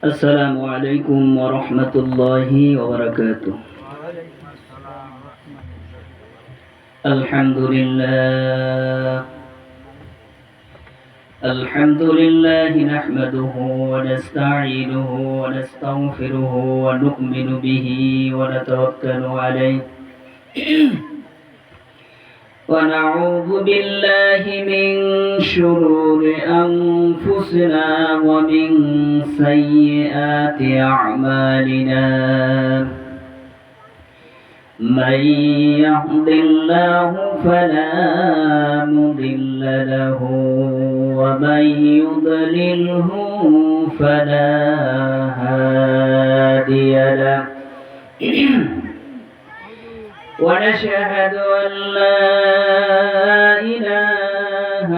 السلام عليكم ورحمة الله وبركاته. الحمد لله نحمده ونستعينه ونستغفره ونؤمن به ونتوكل عليه ونعوذ بالله من شرور أنفسنا ومن سيئات أعمالنا. من يهد الله فلا مضل له ومن يضلله فلا هادي له. ونشهد أن لا إله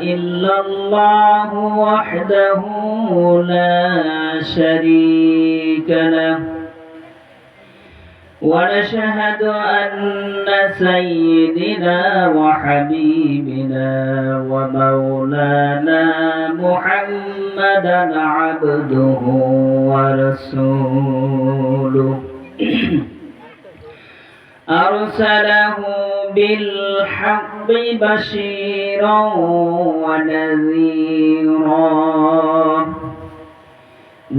إلا الله وحده لا شريك له. ونشهد أن سيدنا وحبيبنا ومولانا محمدا عبده ورسوله أرسله بالحق بشيرا ونذيرا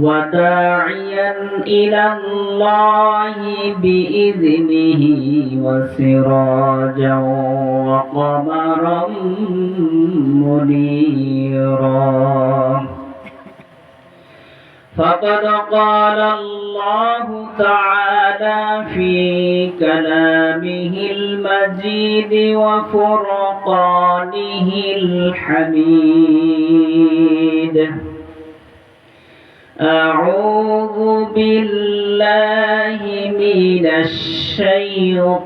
وداعيا إلى الله بإذنه وسراجا وقمرا منيرا. فقد قال الله تعالى في كلامه المجيد وفرقانه الحميد: أعوذ بالله من الشيطان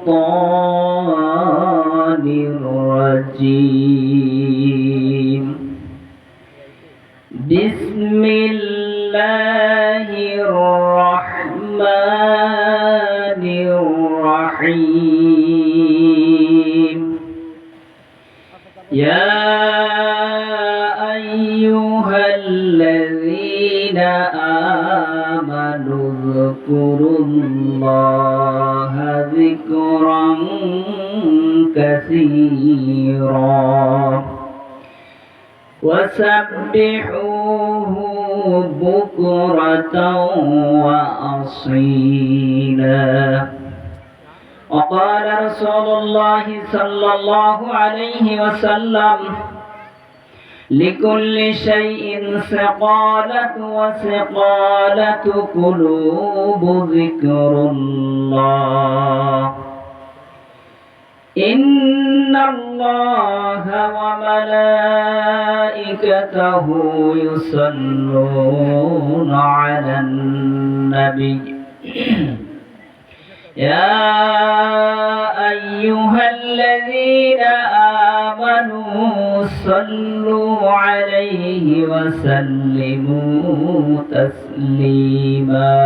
الرجيم. بسم الله الرحمن الرحيم. يا أيها الذين آمنوا اذكروا الله ذكرا كثيرا وسبحوه بكرة وأصيلا. وقال رسول الله صلى الله عليه وسلم: لكل شيء سقالة وسقالة قلوب ذكر الله. إن الله وملائكته يصلون على النبي. يا أيها الذين آمنوا صلوا عليه وسلموا تسليما.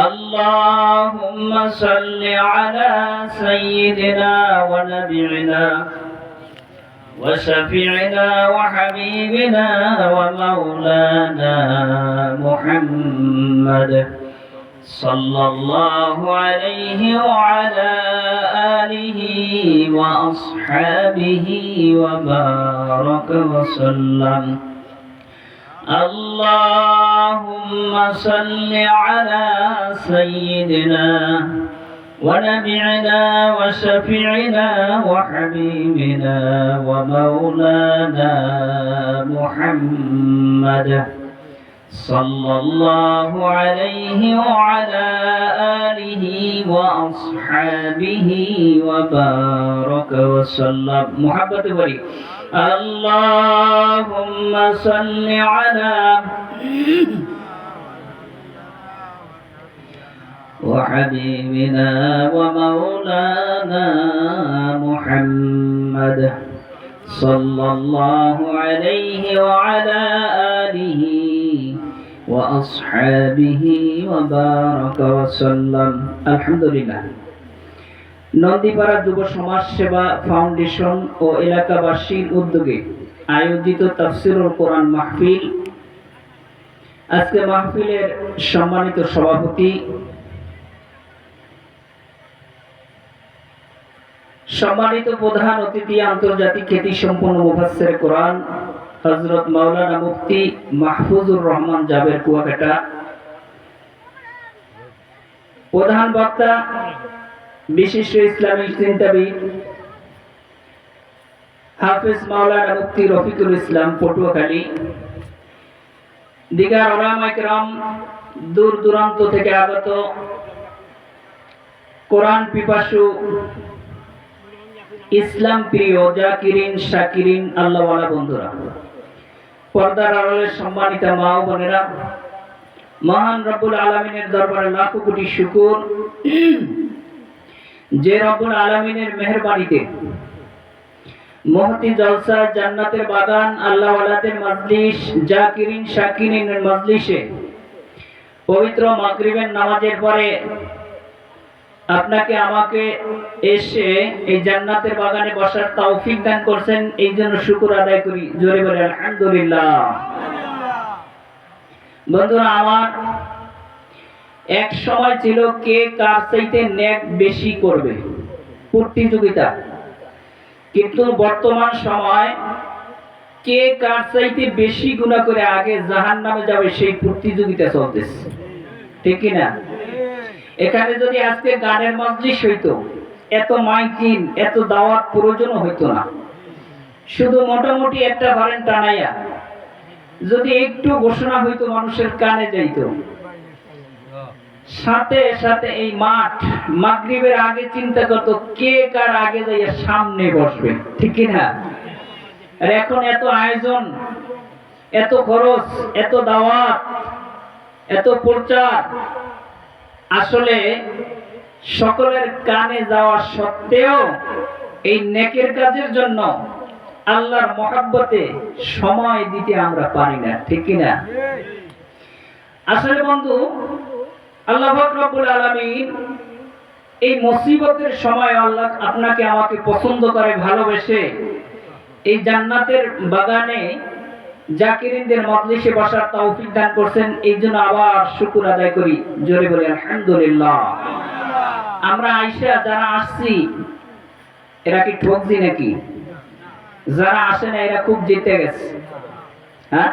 اللهم صل على سيدنا ونبينا وشفيعنا وحبيبنا ومولانا محمد صلى الله عليه وعلى آله وأصحابه وبارك وسلم. اللهم صل على سيدنا ونبينا وشفيعنا وحبيبنا ومولانا محمد صلى الله عليه وعلى آله وأصحابه وبارك وسلم. محبة ولي اللهم صل على وحبيبنا ومولانا محمد صلى الله عليه وعلى آله وأصحابه وبارك وسلم. الحمد لله. নদীপাড়া যুব সমাজ সেবা ফাউন্ডেশন ও এলাকাবাসীর উদ্যোগে আয়োজিত তাফসীরুল কোরআন মাহফিল আজকে মাহফিলের সম্মানিত সভাপতি, সম্মানিত প্রধান অতিথি, আন্তর্জাতিক খ্যাতি সম্পন্ন মুফাসসির কোরআন হযরত মাওলানা মুফতি মাহফুজুর রহমান জাবের কুয়াকাটা, প্রধান বক্তা বিশিষ্ট ইসলামী চিন্তাবিদ হাফেজ মাওলানা মুফতি রফিকুল ইসলাম পটুয়াখালী, দিগার উলামায়ে কেরাম, দূর দূরান্ত থেকে আগত কোরআন পিপাসু ইসলাম প্রিয় জাকিরিন শাকিরিন আল্লাহওয়ালা বন্ধুরা, পর্দার আড়ালের সম্মানিত মা ও বোনেরা, মহান রব্বুল আলামিনের দরবারে লাখো কোটি শুকর যে রব্বুল আলামিনের মেহেরবানিতে মহতি জলসা, জান্নাতের বাগান, আল্লাহওয়ালাদের মজলিস, জাকিরিন শাকিরিনের মজলিসে পবিত্র মাগরিবের নামাজের পরে আপনাকে আমাকে এসে এই জান্নাতের বাগানে বসার তৌফিক দান করছেন, এই জন্য শুকর আদায় করি। জোরে বলে আলহামদুলিল্লাহ। বন্ধুরা আমার, এক সময় ছিল কে কার চাইতে নেক বেশি করবে, প্রতিযোগিতা। কিন্তু বর্তমান সময় কে কার চাইতে বেশি গুনাহ করে আগে জাহান্নামে যাবে সেই প্রতিযোগিতা চলতেছে, ঠিক কি না? এখানে যদি আজকে গানের মজলিস হইতো, এত মাইকিং, এত দাওয়াত প্রয়োজন হইতো না। শুধু মোটামুটি একটা ধরেন টানাইয়া যদি একটু ঘোষণা হইতো, মানুষের কানে যাইতো, সাথে সাথে এই মাঠ মাগরিবের আগে চিন্তা করতো কে কার আগে যাইয়া সামনে বসবে, ঠিক কি না? আর এখন এত আয়োজন, এত খরচ, এত দাওয়াত, এত প্রচার, আসলে সকলের কানে যাওয়া সত্ত্বেও এই নেকের কাজের জন্য আল্লাহর মহব্বতে সময় দিতে আমরা পারি না, ঠিক কি না? আসলে বন্ধু, আল্লাহ পাক রব্বুল আলামিন এই মুসিবতের সময় আল্লাহ আপনাকে আমাকে পছন্দ করে, ভালোবেসে এই জান্নাতের বাগানে জাকিরিনদের মজলিসে বসার তৌফিক দান করছেন, এই জন্য আবার শুকর আদায় করি। জোরে বলে আলহামদুলিল্লাহ। আমরা আইসা যারা আসছি, এরা কি ঠকছি নাকি? যারা আসে না এরা খুব জিতে গেছে। হ্যাঁ,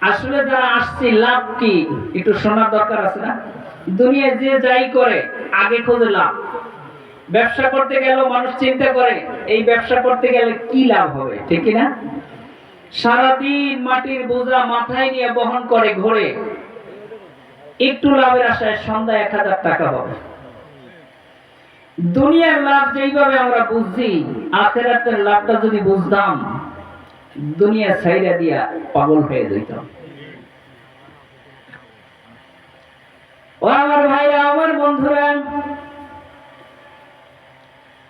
আসলে যারা আসছি লাভ কি একটু শোনার দরকার আছে না? দুনিয়ায় যে যাই করে আগে খোঁজে লাভ। ব্যবসা করতে গেল মানুষ চিন্তা করে এই ব্যবসা করতে গেলে কি লাভ হবে, ঠিক না? সারাদিন মাটির বোঝা মাথায় নিয়ে বহন করে ঘোরে, একটু লাভের আশায় সন্ধ্যা 1000 টাকা হবে। দুনিয়ার লাভ যেইভাবে আমরা বুঝছি, আখিরাতের লাভটা যদি বুঝতাম, দুনিয়া ছাইরা দিয়া পাগল হয়ে যেতাম। ও আমার ভাইরা, আমার বন্ধুরা,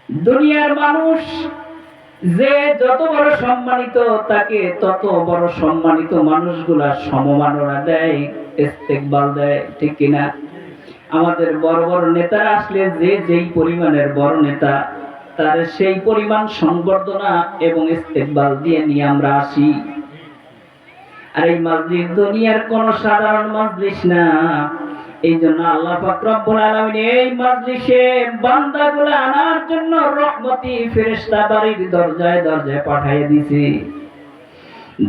দুনিয়ার মানুষ যে যত বড় সম্মানিত, তাকে তত বড় সম্মানিত মানুষগুলা সমমাননা দেয়, ইস্তেকবাল দেয়, ঠিক কিনা? আমাদের বড় বড় নেতারা আসলে যে যেই পরিমাণের বড় নেতা, তার সেই পরিমাণ সংবর্ধনা এবং ইস্তেকবাল দিয়ে নিয়ে আমরা আসি। আর এই মজলিস দুনিয়ার কোন সাধারণ মজলিস না। এই জন্য আল্লাহ পাক রব্বুল আলামিন এই মজলিসে বান্দাগুলো আনার জন্য রহমতি ফেরেশতা বাড়ির দরজায় দরজায় পাঠিয়ে দিয়েছে।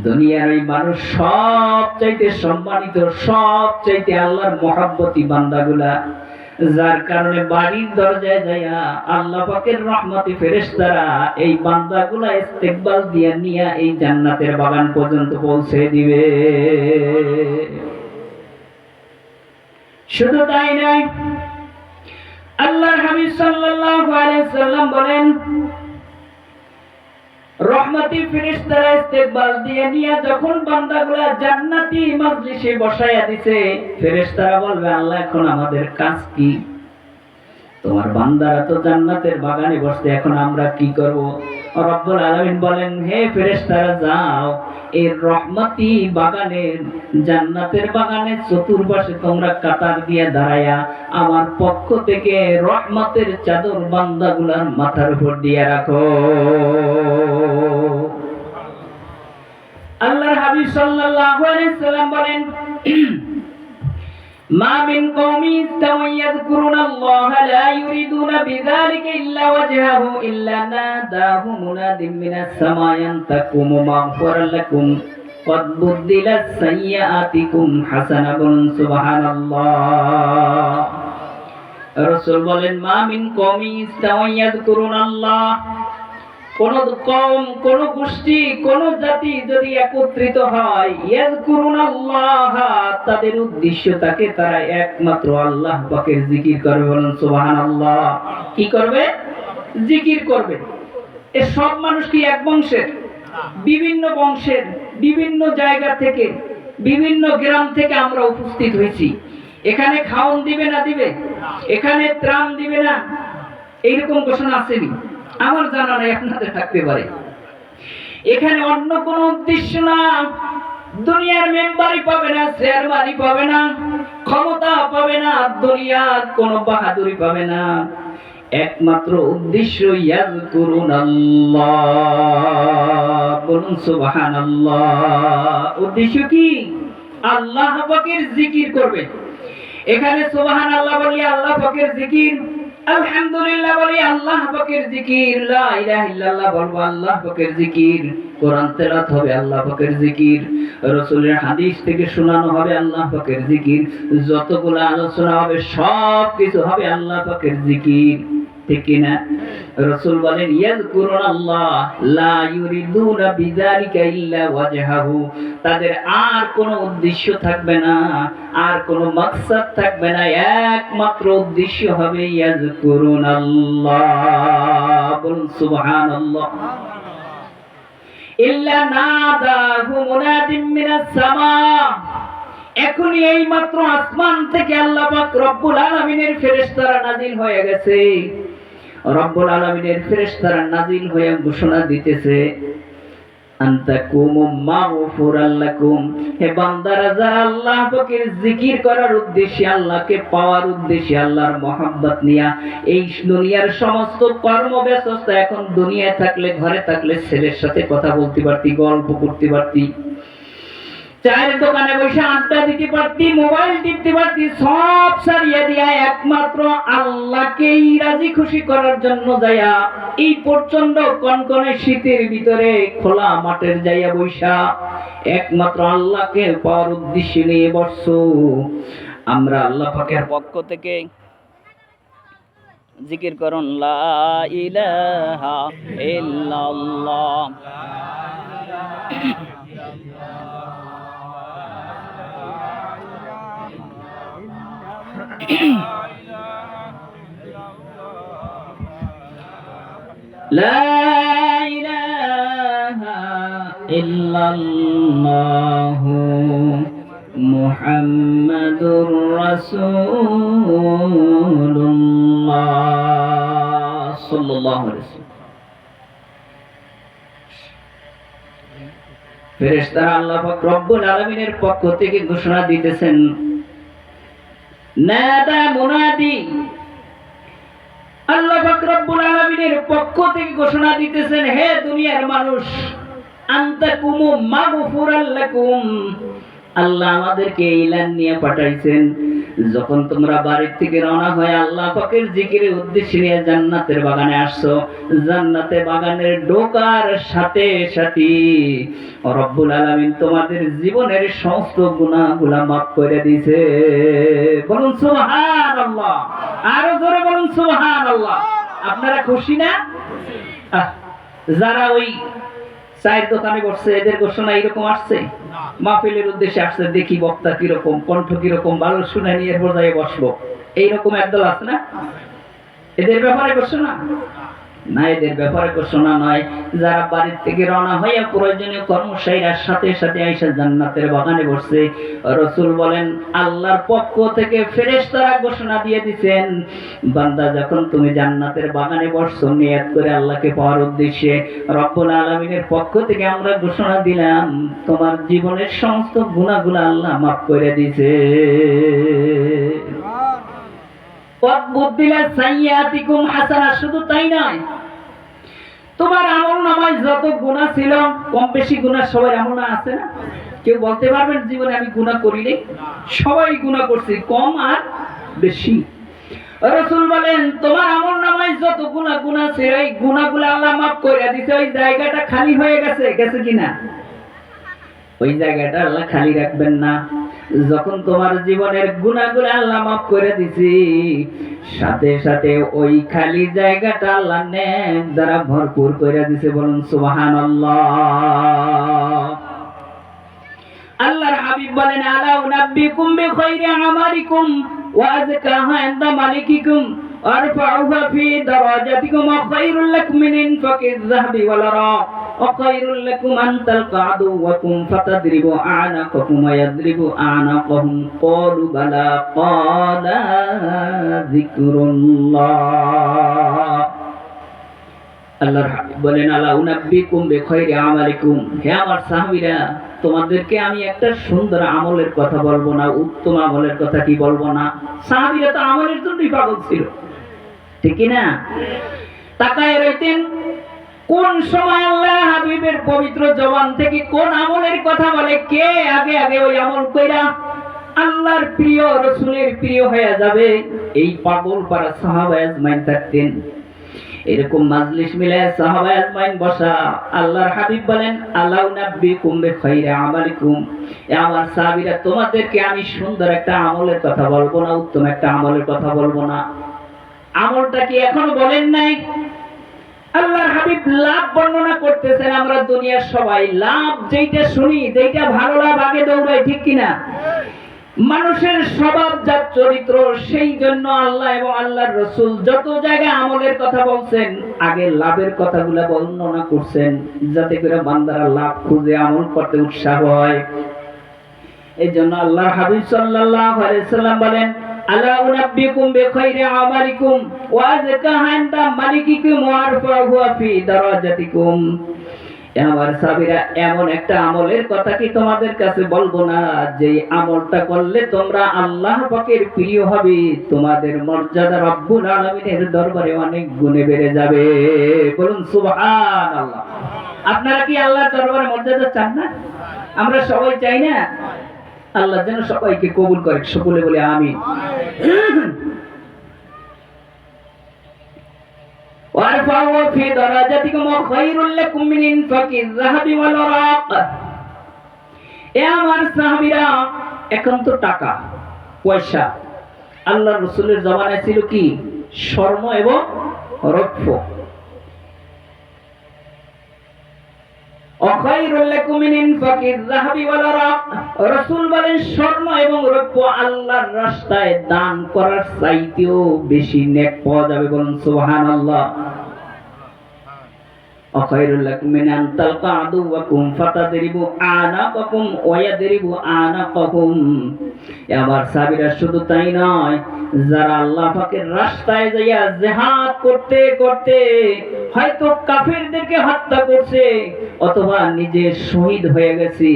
দুনিয়ার এই মানুষ সবচাইতে সম্মানিত, সবচাইতে আল্লাহর মহব্বতি বান্দাগুলা, যার কারণে বাড়ির দরজায় যাইয়া আল্লাহ পাকের রহমতি ফেরেশতারা এই বান্দাগুলা ইস্তেকবাল দিয়ে নিয়ে এই জান্নাতের বাগান পর্যন্ত পৌঁছে দিবে। শুধু তাই নয়, আল্লাহর হাবিব সাল্লাল্লাহু আলাইহি সাল্লাম বলেন, রহমতি ফেরেশতারা ইস্তেকবাল দিয়ে নিয়ে যখন বান্দাগুলা জান্নাতি মজলিসে বসায়া দিছে, ফেরেশতারা বলবে, আল্লাহ এখন আমাদের কাজ কি? তোমার বান্দারা তো জান্নাতের বাগানে বসতে, এখন আমরা কি করব? রব্বুল আলামিন বলেন, হে ফেরেশতারা যাও, এই রহমতি বাগানের, জান্নাতের বাগানের চতুর্পাশে তোমরা কাতার দিয়ে দাঁড়ায়া আমার পক্ষ থেকে রহমতের চাদর বান্দাগুলার মাথার উপর দিয়ে রাখো। আল্লাহর হাবিব সাল্লাল্লাহু আলাইহি সাল্লাম বলেন, মা মিন কওমিন ইয়াযকুরুনাল্লাহা লা ইউরিদুনা বিযালিকা ইল্লা ওয়াজহাহু ইল্লা নাদাহু মুনাদিম মিনাস সামাই আনতাকুম মাগফিরাল লাকুম ক্বাদ বুদ্দিলাস সাইয়্যাতিকুম হাসানাতুন সুবহানাল্লাহ। রাসূল বলেন, মা মিন কওমিন ইয়াযকুরুনাল্লাহ, কোন কওম, কোন গোষ্ঠী, কোন জাতি যদি একত্রিত হয়, ইয়াযকুরুনাল্লাহ, তাদের উদ্দেশ্য থাকে তারা একমাত্র আল্লাহ পাকের জিকির করবে। বলেন সুবহানাল্লাহ। কি করবে? জিকির করবে। এ সব মানুষ কি এক বংশের? বিভিন্ন বংশের, বিভিন্ন জায়গা থেকে, বিভিন্ন গ্রাম থেকে আমরা উপস্থিত হয়েছি। এখানে খাওন দিবে না দিবে? এখানে ত্রাণ দিবে না? এইরকম ঘোষণা আসেনি? আমার জানা নাই, আপনাদের থাকতে পারে। এখানে অন্য কোন উদ্দেশ্য না। দুনিয়ার মেম্বারই পাবে না, চেয়ারম্যানই পাবে না, ক্ষমতা পাবে না, দুনিয়ার কোন বাহাদুরি পাবে না। একমাত্র উদ্দেশ্য ইয়াযকুরুনাল্লাহ। বলুন সুবহানাল্লাহ। উদ্দেশ্য কি? আল্লাহ পাকের জিকির করবে। এখানে সুবহানাল্লাহ বলি আল্লাহ পাকের জিকির, আলহামদুলিল্লাহ বলি আল্লাহ পাকের জিকির, লা ইলাহা ইল্লাল্লাহ বলবো আল্লাহ পাকের জিকির, কোরআন তেলাওয়াত হবে আল্লাহ পাকের জিকির, রাসূলের হাদিস থেকে শোনানো হবে আল্লাহ পাকের জিকির, যতগুলো আলোচনা হবে সব কিছু হবে আল্লাহ পাকের জিকির। ঠিক কি না? রাসূল বলেন, ইয়াযকুরুনাল্লাহ লা ইউরিদুনা বিযালিকা ইল্লা ওয়াজহাহু, তাদের আর কোনো উদ্দেশ্য থাকবে না, আর কোনো মাকসাদ থাকবে না, একমাত্র উদ্দেশ্য হবে ইয়াযকুরুনাল্লাহ। বলুন সুবহানাল্লাহ। ইল্লা নাদাহু মুনাদিম মিনাস সামা, এখনই এই মাত্র আসমান থেকে আল্লাহ পাক রব্বুল আলামিনের ফেরেশতারা নাজিল হয়ে গেছে। রব্বুল আলামিনের ফেরেশতারা নাজিল হয়ে ঘোষণা দিতেছে, আনতাকুম মাগফিরাল লাকুম, হে বান্দারা যারা আল্লাহ পাকের জিকির করার উদ্দেশ্যে, আল্লাহকে পাওয়ার উদ্দেশ্যে, আল্লাহর মহব্বত নিয়া এই দুনিয়ার সমস্ত কর্মব্যস্ততা, এখন দুনিয়ায় থাকলে, ঘরে থাকলে ছেলের সাথে কথা বলতে পারতি, গল্প করতে পারতি, চায়ের দোকানে বসে আড্ডা দিতে পারতি, মোবাইল টিপতে পারতি, সব সারিয়ে দিয়া একমাত্র আল্লাহকেই রাজি খুশি করার জন্য যাইয়া এই প্রচন্ড কনকনে শীতের ভিতরে খোলা মাঠের যাইয়া বৈশা একমাত্র আল্লাহকে পাওয়ার উদ্দেশ্যে নিয়ে বসছো। আমরা আল্লাহ পাকের পক্ষ থেকে জিকির করুন, লা ইলাহা ইল্লাল্লাহ। লা ইলাহা ইল্লাল্লাহু মুহাম্মাদুর রাসূলুল্লাহ সাল্লাল্লাহু আলাইহি ওয়াসাল্লাম। ফেরেশতারা আল্লাহ পাক রব্বুল আলামিনের পক্ষ থেকে ঘোষণা দিতেছেন, নাদা মুনাদি, আল্লাহ পাক রব্বুল আলামিনের পক্ষ থেকে ঘোষণা দিতেছেন, হে দুনিয়ার মানুষ, আনতাকুম মাগফিরাল লাকুম, আল্লাহ আমাদেরকে ইলান নিয়ে পাঠাইছেন। যখন তোমরা বাড়ি থেকে রওনা হয়ে আল্লাহ পাকের জিকিরের উদ্দেশ্যে নিয়ে জান্নাতের বাগানে আসছো, জান্নাতের বাগানের ঢোকার সাথে সাথে রব্বুল আলামিন তোমাদের জীবনের সমস্ত গুনাহগুলো মাফ করে দিয়েছে। বলুন সুবহানাল্লাহ। আরো জোরে বলুন সুবহানাল্লাহ। আপনারা খুশি না? যারা ওই চায়ের দোকানে বসছে, এদের ঘোষণা এরকম আসছে? মাহফিলের উদ্দেশ্যে আসছে, দেখি বক্তা কিরকম, কণ্ঠ কিরকম, ভালো শুনে নিয়ে বোঝাই বসবো, এইরকম একদল আছে না? এদের ব্যাপারে ঘোষণা না, এদের ব্যাপারে ঘোষণা নয়। যারা বাড়ির থেকে রওনা হইয়া প্রয়োজনীয় কর্মশাইরার সাথে সাথে আইসা জান্নাতের বাগানে বসছে, রাসূল বলেন আল্লাহর পক্ষ থেকে ফেরেশতারা ঘোষণা দিয়ে দিবেন, বান্দা যখন তুমি জান্নাতের বাগানে বসছো নিয়ত করে আল্লাহকে পাওয়ার উদ্দেশ্যে, রব্বুল আলামিনের পক্ষ থেকে আমরা ঘোষণা দিলাম তোমার জীবনের সমস্ত গুনাহগুলো আল্লাহ মাফ করে দিয়েছে। শুধু তাই নয়, তোমার আমল নামায় যত গুনাহ ছিল, কম বেশি গুনাহ সবার আমল না আছে না? কেউ বলতে পারবেন জীবনে আমি গুনাহ করিনি? সবাই গুনাহ করছি, কম আর বেশি। রাসূল বলেন তোমার আমল নামায় যত গুনাহ ছিল, এই গুনাহগুলো আল্লাহ মাফ করে দিয়েছে। ওই জায়গাটা খালি হয়ে গেছে, গেছে কিনা? ওই জায়গাটা আল্লাহ খালি রাখবেন না। যখন তোমার জীবনের গুনাহগুলো আল্লাহ মাফ করে দিছি, সাথে সাথে ওই খালি জায়গাটা আল্লাহ নেক দ্বারা ভরপুর করে দিছে। বলুন সুবহানাল্লাহ। আল্লাহর হাবিব বলেন আলা উনাব্বিকুম বিখাইরি আমালিকুম ওয়া আযকাহা ইনদা মালিকিকুম আরফাউহা ফি দারাজাতিকুম ওয়া খায়রুল লাকুম মিন ইনফাকিয যাহাবি ওয়াল রা ওয়া খায়রুল লাকুম আন তালকা আদুওয়াকুম ফাতাদরিবু আ'নাকাকুম ওয়া ইয়াদরিবু আ'নাকাহুম ক্বালু বালা ক্বালা যিকরুল্লাহ। আল্লাহর হাবিব বলেন আলা উনাব্বিকুম বিখাইরি আমালিকুম, হে আমার সাহাবীরা তোমাদেরকে আমি একটা সুন্দর আমলের কথা বলবো না? উত্তম আমলের কথা কি বলবো না? সাহাবীরা তো আমলের জন্যই পাগল ছিল, ঠিক কি না? তাকায় রইতেন কোন সময় আল্লাহ হাবিবের পবিত্র জবান থেকে কোন আমলের কথা বলে, কে আগে আগে ওই আমল কইরা আল্লাহর প্রিয় রাসূলের প্রিয় হয়ে যাবে, এই পাগল পারা সাহাবা আজমাইন থাকতেন। এরকম মাজলিস মিলায় সাহাবা আজমাইন বসা। আল্লাহর হাবিব বলেন আলা উনাব্বিকুম বিখাইরি আমালিকুম, এ আমার সাহাবীরা তোমাদেরকে আমি সুন্দর একটা আমলের কথা বলবো না? উত্তম একটা আমলের কথা বলবো না? আমলটা কি এখনো বলেন নাই? আল্লাহর হাবিব লাভ বর্ণনা করতেছেন। আমরা দুনিয়ার সবাই লাভ যেইটা শুনি, যেইটা ভালো লাভ আগে দৌড়াই, ঠিক কিনা? মানুষের স্বভাবজাত চরিত্র, সেই জন্য আল্লাহ এবং আল্লাহর রাসূল যত জায়গায় আমলের কথা বলছেন, আগে লাভের কথাগুলো বর্ণনা করছেন, যাতে করে বান্দারা লাভ খুঁজে আমল করতে উৎসাহ হয়। এই জন্য আল্লাহর হাবিব সাল্লাল্লাহু আলাইহি সাল্লাম বলেন আলা উনাব্বিকুম বিখাইরি আমালিকুম ওয়া আযকাহা ইনদা মালিকিকুম ওয়া আরফাউহা ফি দারাজাতিকুম। আমার সাহাবীরা এমন একটা আমলের কথা কি তোমাদের কাছে বলবো না, যে আমলটা করলে তোমরা আল্লাহ পাকের প্রিয় হবে, তোমাদের মর্যাদা রব্বুল আলামিনের দরবারে অনেক গুণে বেড়ে যাবে। বলুন সুবহানাল্লাহ। আপনারা কি আল্লাহর দরবারে মর্যাদা চান না? আমরা সবাই চাই না? আল্লাহ যেন সবাইকে কবুল করে, সকলে বলে আমিন। وارفعوا في درجاتكم وخير لكم من انفاق الذهب والورق। এ আমার সাহাবীরা, এখন তো টাকা পয়সা, আল্লাহর রাসূলের জামানায় ছিল কি? স্বর্ণ এবং রৌপ্য। অখায়রুল লাকুম মিন ইনফাকিয যাহাবি ওয়াল ওয়ারাক, রাসূল বলেন স্বর্ণ এবং রৌপ্য আল্লাহর রাস্তায় দান করার চাইতেও বেশি নেক পাওয়া যাবে। বলুন সুবহানাল্লাহ। অখায়রুল লাকুম মিন আন তালকা আদুওয়াকুম ফাতাদরিবু আনাকাকুম ওয়া ইয়াদরিবু আনাকাহুম। আমার সাহাবীরা শুধু তাই নয়, যারা আল্লাহ পাকের রাস্তায় যাইয়া জিহাদ করতে করতে হয়তো কাফেরদেরকে হত্যা করছে অথবা নিজে শহীদ হয়ে গেছে,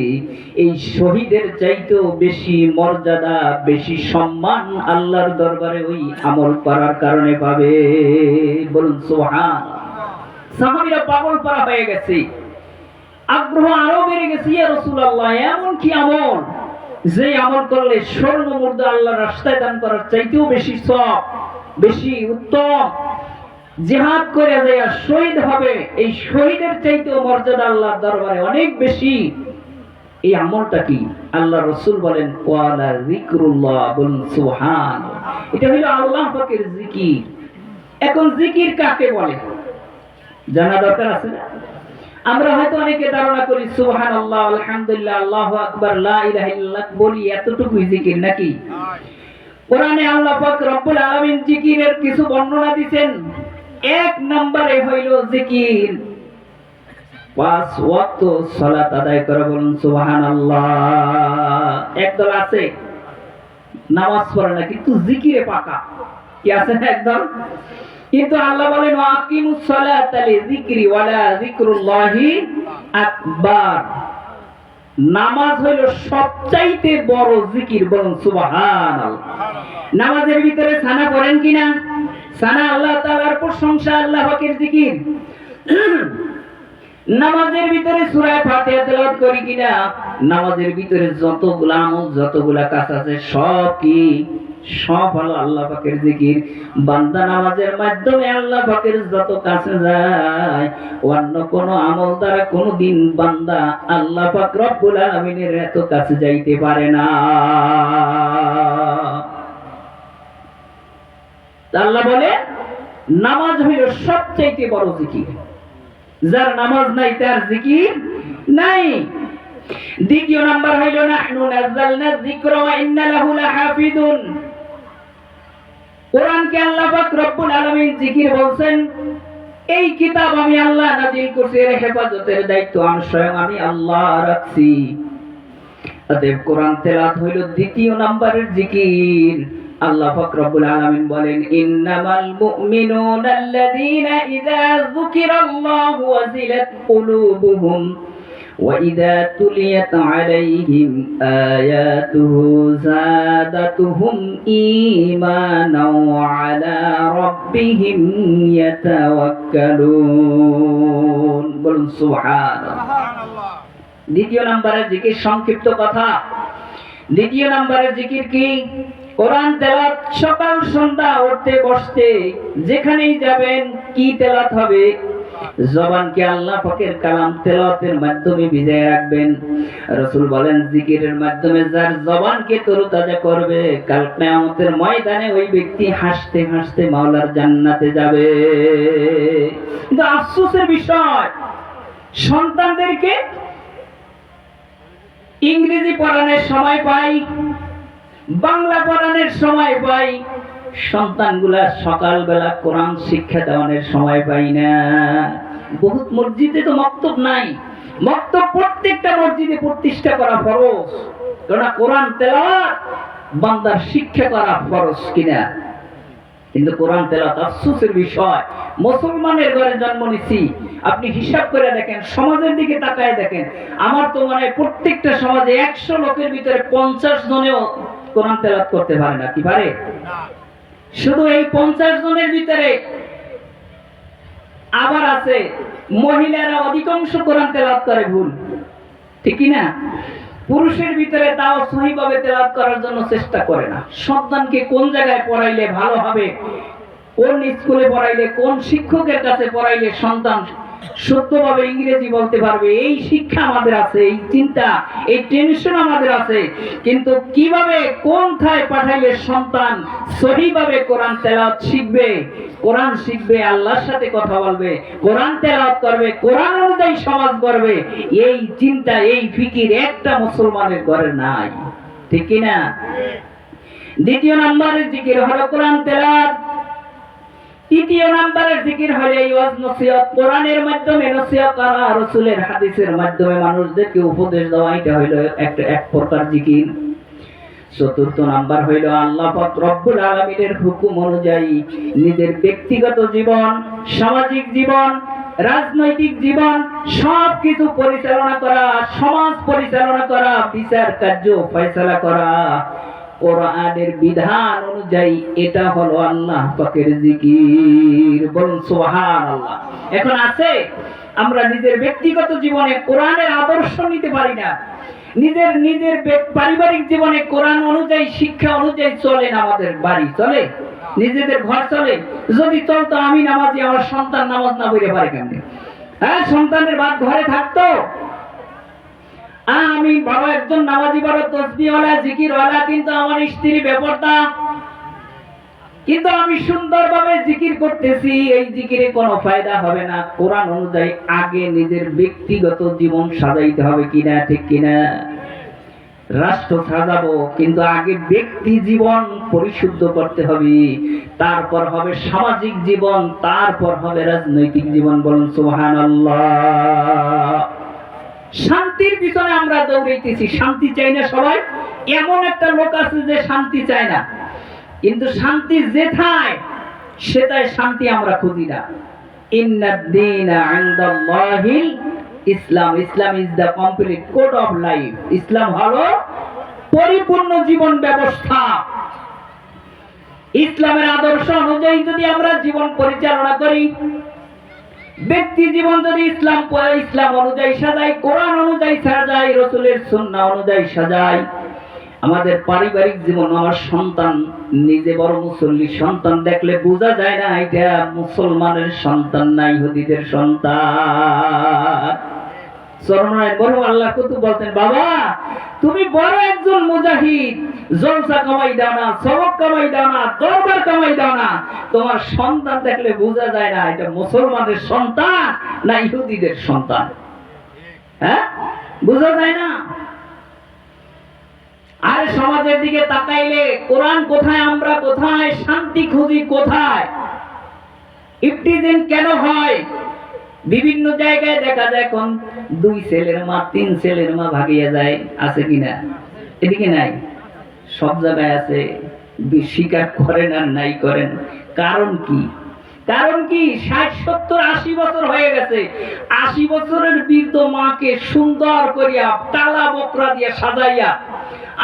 এই শহীদের চাইতেও বেশি মর্যাদা, বেশি সম্মান আল্লাহর দরবারে ওই আমল করার কারণে পাবে। বলুন সুবহানাল্লাহ। সাহাবীরা পাগল পারা হয়ে গেছে, আগ্রহ আরো বেড়ে গেছে। ইয়া রাসূলুল্লাহ, এমন কি আমল যে আমল করলে স্বর্ণ মুদ্রা আল্লাহর রাস্তায় দান করার চাইতেও বেশি সওয়াব, বেশি উত্তম, জিহাদ করে যায় শহীদ হবে, এই শহীদের চাইতেও মর্যাদা আল্লাহর দরবারে অনেক বেশি। এই আমলটা কি? আল্লাহ রাসূল বলেন ওয়ালা যিকরুল্লাহ। বলুন সুবহানাল্লাহ। এটা হলো আল্লাহ পাকের জিকির। এখন জিকির কাকে বলে জানা দরকার আছে না? আমরা হয়তো অনেকে ধারণা করি সুবহানাল্লাহ, আলহামদুলিল্লাহ, আল্লাহু আকবার, লা ইলাহা ইল্লাল্লাহ বলি, এতটুকুই জিকির নাকি? কোরআনে আল্লাহ পাক রব্বুল আলামিন জিকিরের কিছু বর্ণনা দিবেন। এক নম্বরে হইল জিকির 5 ওয়াক্ত সালাত আদায় করা। বলুন সুবহানাল্লাহ। একদল আছে নামাজ পড়ে না কিন্তু জিকিরে পাকা, কি আছে না একদল? কিন্তু আল্লাহ বলেন ওয়াকিমুস সালাতা লিযিকরি ওয়ালা যিকরুল্লাহি আকবার। নামাজ হইল সবচাইতে বড় জিকির। বলুন সুবহানাল্লাহ। নামাজের ভিতরে সানা পড়েন কিনা? সানা আল্লাহ তাআলার প্রশংসা, আল্লাহ পাকের জিকির। নামাজের ভিতরে সূরা ফাতিহা তেলাওয়াত করি কিনা? নামাজের ভিতরে যতগুলা আমল যতগুলা কাজ আছে সব কি? সব হলো আল্লাহ পাকের জিকির। বান্দা নামাজের মাধ্যমে আল্লাহ পাকের যত কাছে যায়, অন্য কোন আমল দ্বারা কোনদিন বান্দা আল্লাহ পাক রব্বুল আলামিনের এত কাছে যাইতে পারে না। আল্লাহ বলে নামাজ হইল সবচাইতে বড় জিকির। যার নামাজ নাই তার জিকির নাই। দ্বিতীয় নাম্বার হইল নাহনু নাযালনা যিকরা ওয়া ইন্না লাহু লাহাফিজুন। কোরআনকে আল্লাহ পাক রব্বুল আলামিন জিকির বলছেন, এই কিতাব আমি আল্লাহ নাযিল করছি, এর হেফাজতের দায়িত্ব আমি স্বয়ং আমি আল্লাহ রাখছি। অতএব কোরআন তেলাওয়াত হইল দ্বিতীয় নাম্বারের জিকির। আল্লাহ পাক রব্বুল আলামিন বলেন, ইন্নামাল মুমিনুনা আল্লাযীনা ইযা যুকিরাল্লাহু ওয়াজিলাত কুলুবুহুম ওয়া ইযা তুলিয়াত আলাইহিম আয়াতুহু যাদাতুহুম ঈমানাও ওয়া আলা রাব্বিহিম ইয়াতাওয়াক্কালুন। বলুন সুবহানাল্লাহ। দ্বিতীয় নম্বরের জিকির সংক্ষিপ্ত কথা। দ্বিতীয় নম্বরের জিকির কি? কোরআন তেলাওয়াত সকাল সন্ধ্যা উঠতে বসতে যেখানেই যাবেন কি তেলাওয়াত হবে? জবানকে আল্লাহ পাকের কালাম তেলাওয়াতের মাধ্যমে ভিজিয়ে রাখবেন। রাসূল বলেন, জিকিরের মাধ্যমে যার জবানকে তরতাজা করবে, কাল কিয়ামতের ময়দানে ওই ব্যক্তি হাসতে হাসতে মাওলার জান্নাতে যাবে। কিন্তু আফসোসের বিষয়, সন্তানদেরকে ইংরেজি পড়ানোর সময় পাই, বাংলা পড়ানোর সময় পাই, সন্তানগুলা সকালবেলা কোরআন শিক্ষা দেওয়ানোর সময় পাই না। বহুত মসজিদে তো মক্তব নাই। মক্তব প্রত্যেকটা মসজিদে প্রতিষ্ঠা করা ফরজ, কারণ কোরআন তেলাওয়াত বান্দার শিক্ষা করা ফরজ কিনা। কিন্তু কোরআন তেলাওয়াত আফসোসের বিষয়, মুসলমানের ঘরে জন্ম নিছি, আপনি হিসাব করে দেখেন, সমাজের দিকে তাকায় দেখেন, আমার তো মনে হয় প্রত্যেকটা সমাজে 100 লোকের ভিতরে 50 জনেও কোরআন তেলাওয়াত করতে পারে না। কি পারে? শুধু এই 50 জনের ভিতরে আবার আছে মহিলারা অধিকাংশ কোরআন তেলাওয়াত করে ভুল, ঠিক কি না? পুরুষের ভিতরে তাও সহিভাবে তেলাওয়াত করার জন্য চেষ্টা করে না। সন্তানকে কোন জায়গায় পড়াইলে ভালো হবে, কোন স্কুলে পড়াইলে, কোন শিক্ষকের কাছে পড়াইলে সন্তান সত্যভাবে ইংরেজি বলতে পারবে, এই শিক্ষা আমাদের আছে, এই চিন্তা, এই টেনশন আমাদের আছে। কিন্তু কিভাবে কোনথায় পাঠাইলে সন্তান সহিভাবে কোরআন তেলাওয়াত শিখবে, কোরআন শিখবে, আল্লাহর সাথে কথা বলবে, কোরআন তেলাওয়াত করবে, কোরআন অনুযায়ী সমাজ করবে, এই চিন্তা, এই ফিকির একটা মুসলমানের ঘরে নাই, ঠিক কি না? দ্বিতীয় নম্বরের জিকির হলো কোরআন তেলাওয়াত। তৃতীয় নম্বরের জিকির হলো ওয়াজ নসিহত, কোরআনের মাধ্যমে নসিহত করা, রাসূলের হাদিসের মাধ্যমে মানুষদেরকে উপদেশ দেওয়া, এটা হলো এক প্রকার জিকির। চতুর্থ নাম্বার হইল আল্লাহ পাক রব্বুল আলামিনের হুকুম অনুযায়ী নিজের ব্যক্তিগত জীবন, সামাজিক জীবন, রাজনৈতিক জীবন সবকিছু পরিচালনা করা, সমাজ পরিচালনা করা, বিচার কার্য ফয়সালা করা কোরআনের বিধান অনুযায়ী, এটা হলো আল্লাহ পাকের জিকির। বলুন সুবহানাল্লাহ। এখন আছে আমরা নিজের ব্যক্তিগত জীবনে কোরআনের আদর্শ নিতে পারি না, নিজের পারিবারিক জীবনে কোরআন অনুযায়ী, শিক্ষা অনুযায়ী চলে না, আমাদের বাড়ি চলে, নিজেদের ঘর চলে। যদি চলতো আমি নামাজি, আমার সন্তান নামাজ না পড়তে পারে কেমনে? হ্যাঁ, সন্তানের বাদ ঘরে থাকতো, আমি বাবা একজন নামাজি, বড় তসবিহওয়ালা, জিকিরওয়ালা, কিন্তু আমার স্ত্রী বেপরদা, কিন্তু আমি সুন্দরভাবে জিকির করতেছি, এই জিকিরে কোনো ফায়দা হবে না। কোরআন অনুযায়ী আগে নিজের ব্যক্তিগত জীবন সাজাইতে হবে, কিনা, ঠিক কিনা? রাষ্ট্র সাজাবো, কিন্তু আগে ব্যক্তি জীবন পরিশুদ্ধ করতে হবে, তারপর হবে সামাজিক জীবন, তারপর হবে রাজনৈতিক জীবন। বলুন সুবহানাল্লাহ। শান্তির পিছনে আমরা দৌড়াইতেছি, শান্তি চাই না সবাই। এমন একটা লোক আছে যে শান্তি চায় না, কিন্তু শান্তি যেথায় সেটাই শান্তি আমরা খুঁজি না। ইন্নাদ-দীনা ইনদাল্লাহিল Islam, Islam is the complete code of life. Islam হলো পরিপূর্ণ জীবন ব্যবস্থা। ইসলামের আদর্শ অনুযায়ী যদি আমরা জীবন পরিচালনা করি, ব্যক্তি জীবন যদি ইসলাম অনুযায়ী সাজাই, কোরআন অনুযায়ী সাজাই, রাসূলের সুন্নাহ অনুযায়ী সাজাই, আমাদের পারিবারিক জীবন, আমার সন্তান নিজে বড় মুসল্লি সন্তান দেখলে বোঝা যায় না এটা মুসলমানের সন্তান না ইহুদিদের সন্তান। চরমায় বড় আল্লাহ কত বলতেন, বাবা তুমি বড় একজন মুজাহিদ, জলসা কামাই দাও না, সবক কামাই দাও না, দরবার কামাই দাও না, তোমার সন্তান দেখলে বোঝা যায় না এটা মুসলমানের সন্তান না ইহুদিদের সন্তান। হ্যাঁ, বোঝা যায় না। আর সমাজের দিকে তাকাইলে কোরআন কোথায়, আমরা কোথায়, শান্তি খুঁজি কোথায়, ইফতিজিং কেন হয়? বিভিন্ন জায়গায় দেখা যায় কোন 2 ছেলের মা 3 ছেলের মা ভাগিয়ে যায়, আছে কিনা? এদিকে নাই, সব জায়গায় আছে, স্বীকার করেন আর নাই করেন। কারণ কি? কারণ কি? 60, 70, 80 বছর হয়ে গেছে, 80 বছরের বৃদ্ধ মাকে সুন্দর করিয়া তালা বকরা দিয়ে সাজাইয়া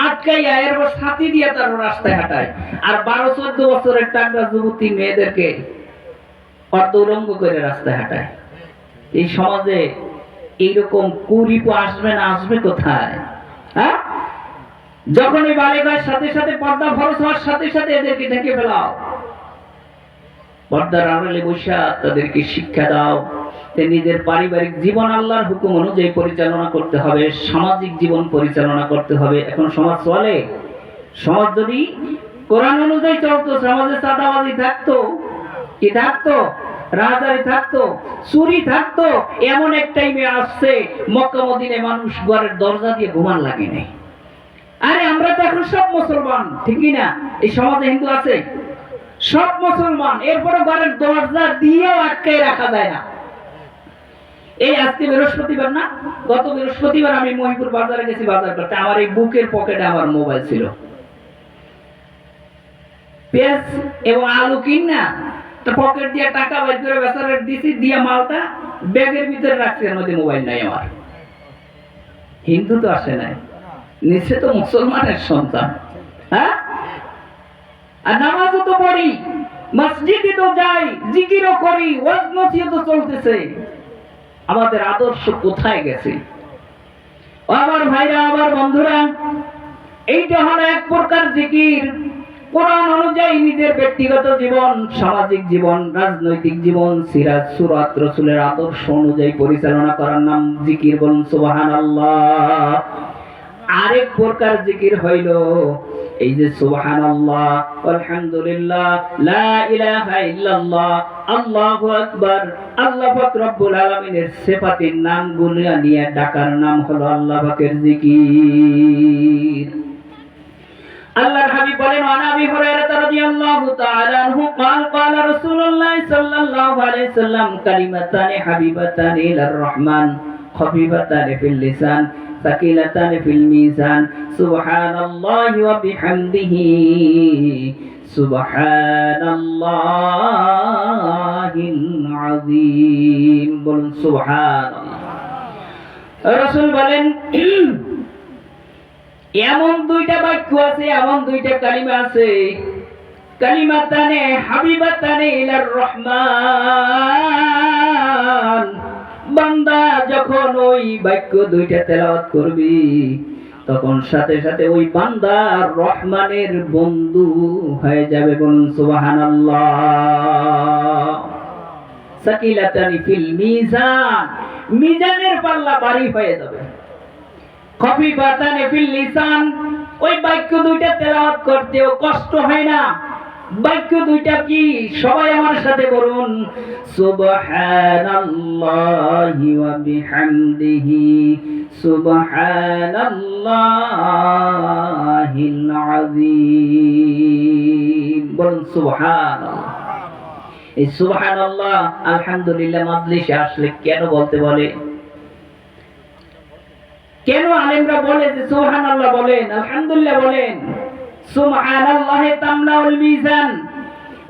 আটকাইয়া এরপর ছাতি দিয়ে তার রাস্তায় হাঁটায়, আর 12-14 বছরের টাকরা যুবতী মেয়েদেরকে অর্ধউলঙ্গ করে রাস্তায় হাঁটায়। এই সমাজে এইরকম কুরিপ আসবে না, আসবে কোথায়? হ্যাঁ, যখনই বালিক হয় সাথে সাথে পর্দা ফরজ হওয়ার সাথে সাথে এদেরকে ঢেকে ফেলাও, পর্দার আড়ালে বসা তাদেরকে শিক্ষা দাও। নিজের পারিবারিক জীবন আল্লাহর হুকুম অনুযায়ী পরিচালনা করতে হবে, সামাজিক জীবন পরিচালনা করতে হবে। এখন সমাজ চলে, সমাজ যদি কোরআন অনুযায়ী চলতো, সমাজে চাঁদাবাজি থাকতো, কি থাকতো? রাজারি থাকতো, চুরি থাকতো। এমন এক টাইমে আসছে মক্কা মদিনায় মানুষ ঘরের দরজা দিয়ে ঘুমান লাগে নাই। আরে আমরা তো এখন সব মুসলমান, ঠিক না? এই সমাজে হিন্দু আছে, সব মুসলমান, এরপরে ঘরের দরজা দিয়েও আটকে রাখা যায় না। এই আজকে বৃহস্পতিবার না, গত বৃহস্পতিবার আমি মহিপুর বাজারে গেছি বাজার করতে, আমার এই বুকের পকেটে আমার মোবাইল ছিল, পেঁয়াজ এবং আলু কিনা পকেট দিয়ে টাকা বের করে বেচারের দিছি, দিয়ে মালটা ব্যাগের ভিতরে রাখছি, এর মধ্যে মোবাইল নাই আমার। হিন্দু তো আসে নাই, নিশ্চয় তো মুসলমানের সন্তান। হ্যাঁ, আর নামাজও তো পড়ি, মসজিদে তো যাই, জিকিরও করি, ওয়াজ নসিহত চলতেছে। আমাদের আদর্শ কোথায় গেছে? আমার ভাইরা, আমার বন্ধুরা, এইটা হলো এক প্রকার জিকির। কোরআন অনুযায়ী নিজের ব্যক্তিগত জীবন, সামাজিক জীবন, রাজনৈতিক জীবন, সিরাত সুরাত রাসূলের আদর্শ অনুযায়ী পরিচালনা করার নাম জিকির। বলুন সুবহানাল্লাহ। আরেক প্রকার জিকির হইল এই যে সুবহানাল্লাহ, আলহামদুলিল্লাহ, লা ইলাহা ইল্লাল্লাহ, আল্লাহু আকবার। আল্লাহ পাক রব্বুল আলামিনের সিফাতের নামগুলো নিয়ে ডাকার নাম হলো আল্লাহ পাকের জিকির। আল্লাহর হাবিব বলেন, আনাবি হুরায়রা রাদিয়াল্লাহু তাআলা আনহু قال قال رسول الله صلى الله عليه وسلم كلمتان حبيبتان الى الرحمن خفيفتان في اللسان ثقيلتان في الميزان سبحان الله وبحمده سبحان الله العظيم। বলুন সুবহানাল্লাহ। রাসূল বলেন, এমন 2টা বাক্য আছে, এমন 2টা কালিমা আছে, কালিমাতানে হাবিবাতানে ইলার রহমান। বান্দা যখন ওই বাক্য 2টা তেলাওয়াত করবি, তখন সাথে সাথে ওই বান্দা রহমানের বন্ধু হয়ে যাবে। বলুন সুবহানাল্লাহ। সাকিলাতানি ফিল মিজান, মিজানের পাল্লা ভারী হয়ে যাবে। খফিফাতানি ফিল লিসান, ওই বাক্য 2টা তেলাওয়াত করতেও কষ্ট হয় না। বাক্য 2টা কি? সবাই আমার সাথে বলুন, সুবহানাল্লাহি ওয়া বিহামদিহি সুবহানাল্লাহিল আযীম। বলুন সুবহানাল্লাহ। এই সুবহানাল্লাহ আলহামদুলিল্লাহ মাজলিসে আসলে কেন বলতে বলে? কেন আলেমরা বলে যে সুবহানাল্লাহ বলেন, আলহামদুলিল্লাহ বলেন? সুবহানাল্লাহি তামলাউল মিজান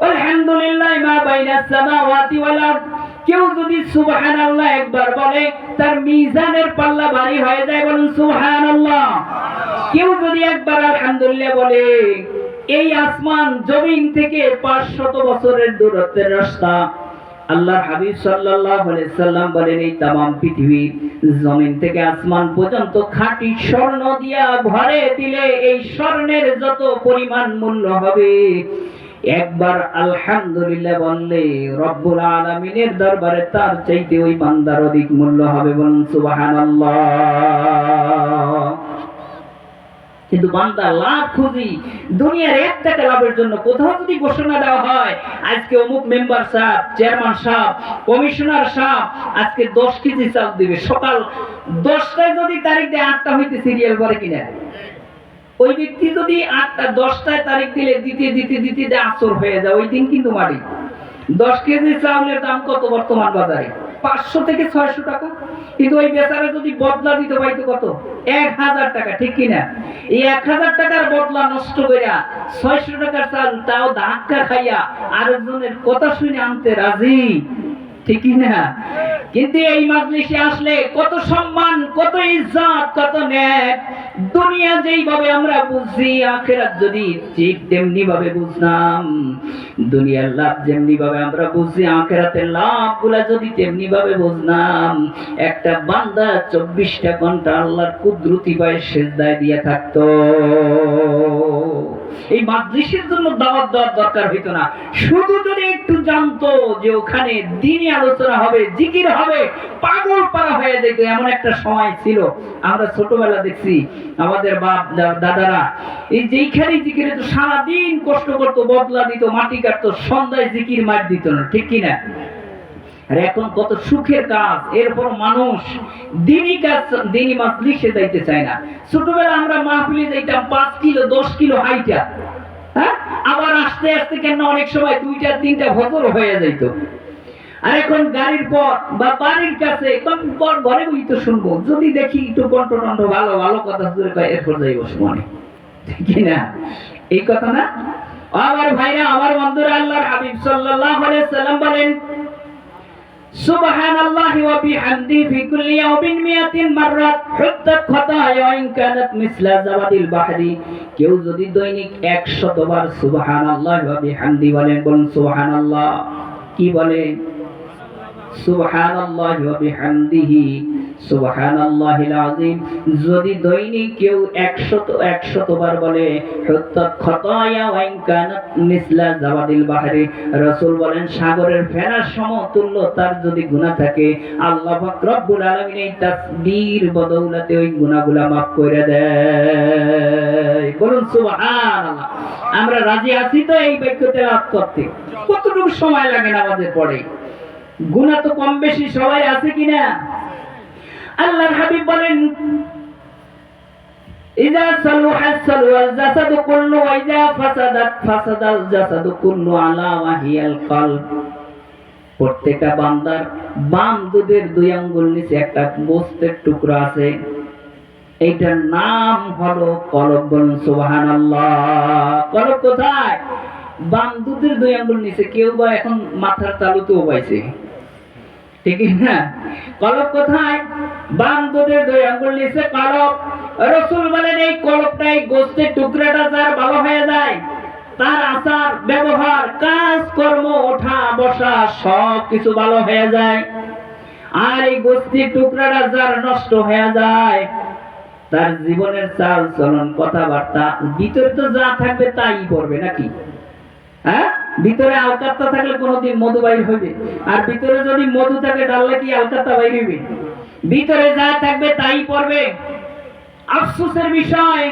আলহামদুলিল্লাহ মা বাইনাস সামাওয়াতি ওয়াল আরদ। কেউ যদি সুবহানাল্লাহ একবার বলে, তার মিজানের পাল্লা ভারী হয়ে যায়। বলুন সুবহানাল্লাহ। কেউ যদি একবার আলহামদুলিল্লাহ বলে, এই আসমান জমিন থেকে 500 বছরের দূরত্বের রাস্তা আল্লাহর হাবিব সাল্লাল্লাহু আলাইহি সাল্লাম বলেন এই তামাম পৃথিবী জমিন থেকে আসমান পর্যন্ত খাঁটি স্বর্ণ দিয়া ভরে দিলে এই স্বর্ণের যত পরিমাণ মূল্য হবে একবার আলহামদুলিল্লাহ বললে রব্বুল আলামিনের দরবারে তার চাইতে ওই বান্দার অধিক মূল্য হবে। বলুন সুবহানাল্লাহ। কিন্তু বান্দা লাভ খুঁজি দুনিয়ার 1 টাকা লাভের জন্য। কোথাও যদি ঘোষণা দেওয়া হয় আজকে অমুক মেম্বার সাহেব, চেয়ারম্যান সাহেব, কমিশনার সাহেব আজকে 10 কেজি চাল দিবে, সকাল 10টায় যদি তারিখ দেয় 8টা হইতে সিরিয়াল করে কিনা, ওই ব্যক্তি যদি 8টা 10টায় তারিখ দিলে দিতে দিতে দিতে আসর হয়ে যায়, ওই দিন কিন্তু মারি। 10 কেজি চাউলের দাম কত বর্তমান বাজারে? 500 থেকে 600 টাকা। কিন্তু ওই বেচারা যদি বদলা দিতে পাইতো কত? 1000 টাকা, ঠিক কিনা? এই 1000 টাকার বদলা নষ্ট কইরা 600 টাকার চাল তাও ধাক্কা খাইয়া আরেকজনের কথা শুনে আনতে রাজি, ঠিক কিনা? কিন্তু এই মাজলিসে আসলে কত সম্মান, কত ইজ্জত, কত নেক। দুনিয়া যেইভাবে আমরা বুঝি আখিরাত যদি ঠিক তেমনি ভাবে বুঝলাম, দুনিয়ার লাভ যেমনি ভাবে আমরা বুঝি আখিরাতের লাভগুলা যদি তেমনি ভাবে বুঝলাম, একটা বান্দা 24টা ঘন্টা আল্লাহর কুদরতি পায়ে সিজদায় দিয়ে থাকতো। এই মাজলিসের জন্য দাওয়াত দেওয়ার দরকার হইতো না, শুধু যদি একটু জানতো যে ওখানে দ্বীনি আলোচনা হবে, জিকির হবে, পাগল পারা হয়ে যেত। এমন একটা সময় ছিল, আমরা ছোটবেলা দেখছি আমাদের বাপ দাদারা এই যেইখানে জিকিরে তো সারাদিন কষ্ট করতো, বদলা দিত, মাটি কাটতো, সন্ধ্যায় জিকির মার দিত না, ঠিক কিনা? আর এখন কত সুখের কাজ, এরপর মানুষ দ্বীনি কাজ, দ্বীনি মাজলিসে যাইতে চায় না। ছোটবেলা আমরা মাহফিলে যাইতাম 5 কিলো 10 কিলো হাইটা, হ্যাঁ, আবার আস্তে আস্তে কেন অনেক সময় 2টা 3টা ফজর হয়ে যাইত। আর এখন গাড়ির পথ বা বাড়ির কাছে পর ঘরে বই তো শুনবো, যদি দেখি একটু কণ্ঠটণ্ড ভালো ভালো কথা জুড়ে কয় এরপর যাই বসে মনে, ঠিক না? এই কথা না? আমার ভাইরা, আমার বন্ধুরা, আল্লাহর হাবিব সাল্লাল্লাহু আলাইহি সাল্লাম বলেন সুবহানাল্লাহি ওয়া বিহামদিহি ফি কুল্লি ইয়াউমিন 100 মাররাত হুত্তাত খাতায়া ইন কানাত মিসলা জাবাদিল বাহরি। কেউ যদি দৈনিক 100 বার সুবহানাল্লাহি ওয়া বিহামদিহি বলেন, বলুন সুবহানাল্লাহ। কি বলে? সুবহানাল্লাহি ওয়া বিহামদিহি সুবহানাল্লাহিল আযীম। যদি দৈনিক কেউ 100 বার বলে হুত্তাত খাতায়া ওয়া ইন কানাত মিসলা জাবাদিল বাহরি, রাসূল বলেন সাগরের ফেনার সমতুল্য তার যদি গুনাহ থাকে, আল্লাহ পাক রব্বুল আলামিন এই তাসবির বদৌলতে ওই গুনাহগুলো maaf করে দেয়। বলুন সুবহানাল্লাহ। আমরা রাজি আছি তো এই বাক্য তেলাওয়াত করতে? কতটুকু সময় লাগে নামাজের পরে? গুনাহ তো কম বেশি সবাই আছে কিনা? আল্লাহর হাবিব বলেন ইযা সালুহাস সালুয়াল জাসাদু কুল্লু ওয়া ইযা ফাসাদাত ফাসাদাল জাসাদু কুল্লু আলা ওয়া হিয়াল কলব। প্রত্যেকটা বান্দার বাম দুধের 2 আঙ্গুল নিচে একটা গোস্তের টুকরা আছে, এইটার নাম হলো কলব। বলুন সুবহানাল্লাহ। কলব কোথায়? বাম দুধের 2 আঙ্গুল নিচে। কেউ বা এখন মাথার তালুতেও পাইছে, ঠিক না? কলব কোথায়? বাম দুধের 2 আঙ্গুল নিচে কলব। রাসূল বলেন এই কলবটাই গোস্তের টুকরাটা যার ভালো হয়ে যায়, তার আচার ব্যবহার কাজ কর্ম ওঠা বসা সব কিছু ভালো হয়ে যায়। আর এই গোস্তের টুকরাটা যার নষ্ট হয়ে যায়, তার জীবনের চাল চলন কথাবার্তা ভিতরে তো যা থাকবে তাই পড়বে, নাকি? হ্যাঁ, ভিতরে আলকাত্তা থাকলে কোনোদিন মধু বাইর হইবে? আর ভিতরে যদি মধু থাকে ডাললে কি আলকাত্তা বাইর হইবে? ভিতরে যা থাকবে তাই পড়বে। আফসোসের বিষয়,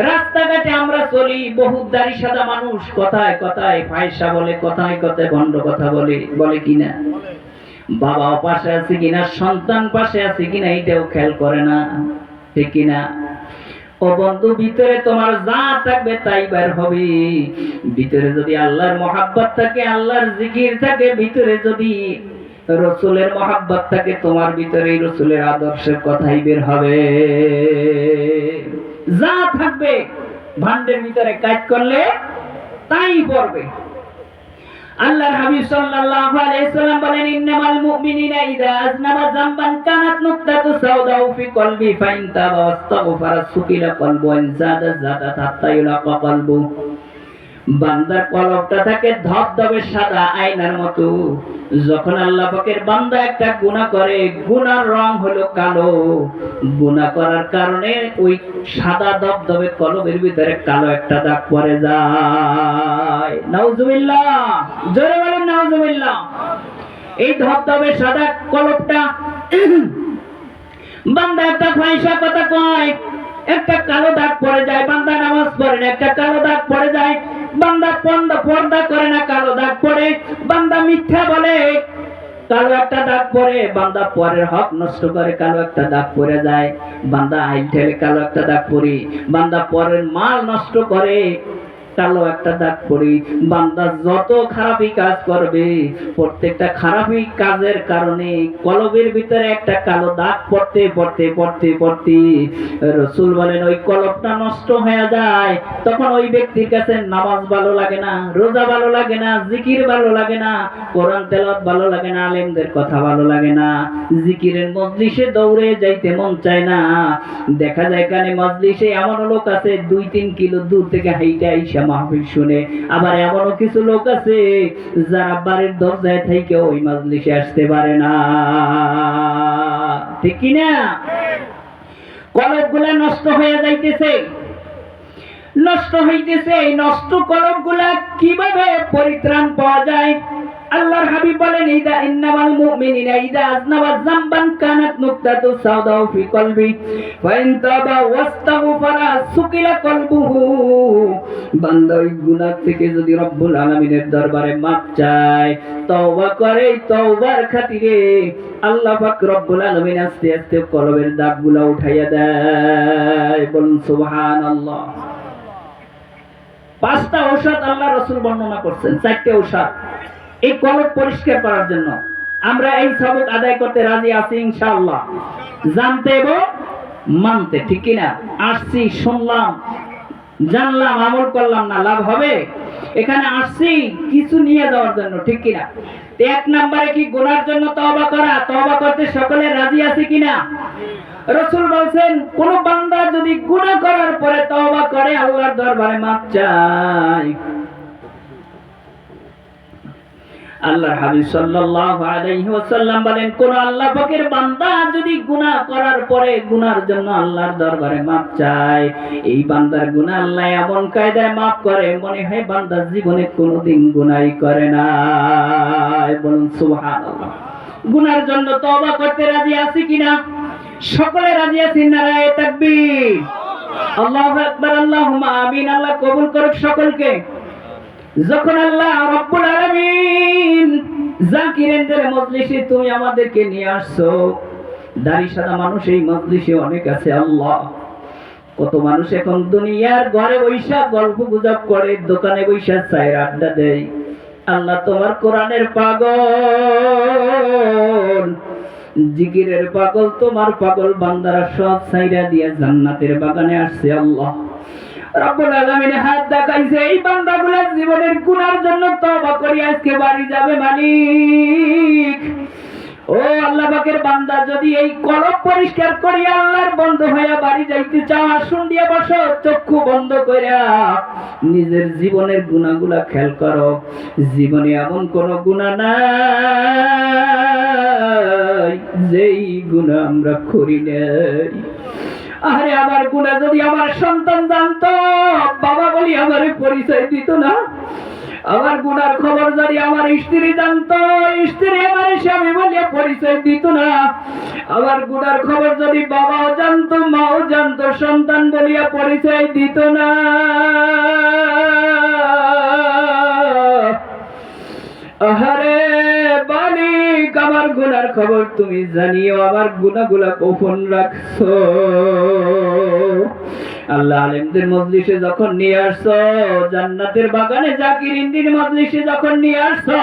রাস্তাঘাটে আমরা চলি, বহুত দাড়ি সাদা মানুষ কথায় কথায় ফায়সা বলে, কথায় কথায় ভণ্ড কথা বলে কিনা? বাবা পাশে আছে কিনা, সন্তান পাশে আছে কিনা এটাও খেয়াল করে না, ঠিক কিনা? ও বন্ধু, ভিতরে তোমার যা থাকবে তাই বের হবে। ভিতরে যদি আল্লাহর মহাব্বত থাকে, আল্লাহর জিকির থাকে, ভিতরে যদি রাসূলের মহাব্বত থাকে, তোমার ভিতরে রাসূলের আদর্শের কথাই বের হবে। যা থাকবে ভান্ডের ভিতরে কাজ করলে তাই পড়বে। আল্লাহর হাবিব সাল্লাল্লাহু আলাইহি সাল্লাম বলেন ইন্নামাল মুমিনিনা ইযা আযনাবা যামবান কানাত নুকতাতু সাওদাউ ফি কলবি ফাইন তাবা ওয়াস্তাগফারা সুকিলা কলবু ইন জাদা জাদাত হাত্তা ইউলাকা কলবু। বান্দার কলবটা থাকে ধবধবে সাদা আয়নার মতো। যখন আল্লাহ পাকের বান্দা একটা গুনাহ করে, গুনার রং হলো কালো, গুনাহ করার কারণে ওই সাদা ধবধবে কলবের ভিতরে কালো একটা দাগ পড়ে যায়। নাউজুবিল্লাহ, জোরে বলেন নাউজুবিল্লাহ। এই ধবধবে সাদা কলবটা বান্দা একটা পয়সা কথা কয়, একটা কালো দাগ পড়ে যায়। বান্দা নামাজ পড়ে না, একটা কালো দাগ পড়ে যায়। বান্দা পর্দা করে না, কালো দাগ পড়ে। বান্দা মিথ্যা বলে, কালো একটা দাগ পড়ে। বান্দা পরের হক নষ্ট করে, কালো একটা দাগ পড়ে যায়। বান্দা আইল ঠেলে, কালো একটা দাগ পড়ে। বান্দা পরের মাল নষ্ট করে, কালো একটা দাগ পড়ে। বান্দা যত খারাপই কাজ করবে, প্রত্যেকটা খারাপই কাজের কারণে কলবের ভিতরে একটা কালো দাগ পড়তে পড়তে পড়তে পড়তে রাসূল বলেন ওই কলবটা নষ্ট হয়ে যায়। তখন ওই ব্যক্তির কাছে নামাজ ভালো লাগে না, রোজা ভালো লাগে না, জিকির ভালো লাগে না, কোরআন তেলাওয়াত ভালো লাগে না, আলেমদের কথা ভালো লাগে না, জিকিরের মজলিসে দৌড়ে যাইতে মন চায় না। দেখা যায় কানে মজলিসে এমন লোক আছে 2-3 কিলো দূর থেকে হাইটে আইসা মাহফিল শুনে। আবার এমনও কিছু লোক আছে যারা বাড়ির দরজায় থেকে ওই মজলিসে আসতে পারে না। ঠিক কি না? কলবগুলা নষ্ট হয়ে যাইতেছে, নষ্ট হইতেছে। এই নষ্ট কলবগুলা কিভাবে পরিত্রাণ পাওয়া যায়? আল্লাহর হাবিব বলেন ইন্নামাল মুমিনিনা ইযা আযনাবা যামবান কানাত নুকতাতু সাওদাউ ফি কলবি ওয়া ইন তাবা ওয়াস্তাগফারা সুকিলা কলবুহু। বান্দা ওই গুনাহ থেকে যদি রব্বুল আলামিনের দরবারে মাপ চায়, তওবা করে, তওবার খাতিরে আল্লাহ পাক রব্বুল আলামিন আস্তে আস্তে কলবের দাগগুলো উঠাইয়া দেয়। বলুন সুবহানাল্লাহ। 5টা ঔষধ আল্লাহ রাসূল বর্ণনা করছেন, 4টে ঔষধ এই কলব পরিষ্কার করার জন্য। আমরা এই সবক আদায় করতে রাজি আছি ইনশাআল্লাহ, জানতে এবং মানতে। ঠিক কিনা? আসছি, শুনলাম, জানলাম, আমল করলাম না, লাভ হবে? এখানে আসছি কিছু নিয়ে যাওয়ার জন্য। ঠিক কিনা? 1 নম্বরে কি গুনার জন্য তওবা করা। তওবা করতে সকলে রাজি আছে কিনা? রাসূল বলেন কোন বান্দা যদি গুনাহ করার পরে তওবা করে, আল্লাহর দরবারে মাপ চায়, আল্লাহর হাবিব সাল্লাল্লাহু আলাইহি ওয়াসাল্লাম বলেন কোন আল্লাহ পাকের বান্দা যদি গুনাহ করার পরে গুনার জন্য আল্লাহর দরবারে মাপ চায়, এই বান্দার গুনাহ আল্লাহ এমন কায়দায় মাফ করে মনে হয় বান্দা জীবনে কোনোদিন গুনাহই করে না। বলুন সুবহানাল্লাহ। গুনার জন্য তওবা করতে রাজি আছি কিনা? সকলে রাজি আছি? নারায়ে তাকবীর, আল্লাহু আকবার, আল্লাহুম্মা আমিন। আল্লাহ কবুল করুক সকলকে। যখন আল্লাহ রাব্বুল আলামিন জাকিরদের মজলিসে তুমি আমাদেরকে নিয়ে আসছো, দাড়ি সাদা মানুষ এই মজলিসে অনেক আছে। আল্লাহ, কত মানুষ এখন দুনিয়ার ঘরে বৈশা গল্প গুজব করে, দোকানে বৈশা চায়ের আড্ডা দেয়। আল্লাহ তোমার কোরআনের পাগল, জিকিরের পাগল, তোমার পাগল বান্দারা সব ছাইরা দিয়ে জান্নাতের বাগানে আসছে। আল্লাহ রব্বুল আলামিন হাত দেখাইছে, এই বান্দাগুলো জীবনের গুনার জন্য তওবা করি আজকে বাড়ি যাবে মালিক। ও আল্লাহ পাকের বান্দা, যদি এই কলব পরিষ্কার করি আল্লাহর বন্ধ হইয়া বাড়ি যাইতে চাও, আসুন দিয়ে বসো, চক্ষু বন্ধ কইরা নিজের জীবনের গুনাহগুলা খেয়াল করো। জীবনে এমন কোন গুনাহ নাই যেই গুনাহ আমরা করি নাই। আরে আমার গুনাহ যদি আমার সন্তান জানতো, বাবা বলি আমার পরিচয় দিত না। আমার গুনার খবর যদি আমার স্ত্রী জানতো, স্ত্রী আমার স্বামী বলিয়া পরিচয় দিত না। আমার গুনার খবর যদি বাবাও জানতো, মাও জানতো, সন্তান বলিয়া পরিচয় দিত না। আহারে মালিক, আমার গুনার খবর তুমি জানিও, আমার গুনাহগুলা গোপন রাখছো। আল্লাহ আলেমদের মজলিসে যখন নিয়ে আসছো, জান্নাতের বাগানে জাকিরিনদের মজলিসে যখন নিয়ে আসছো,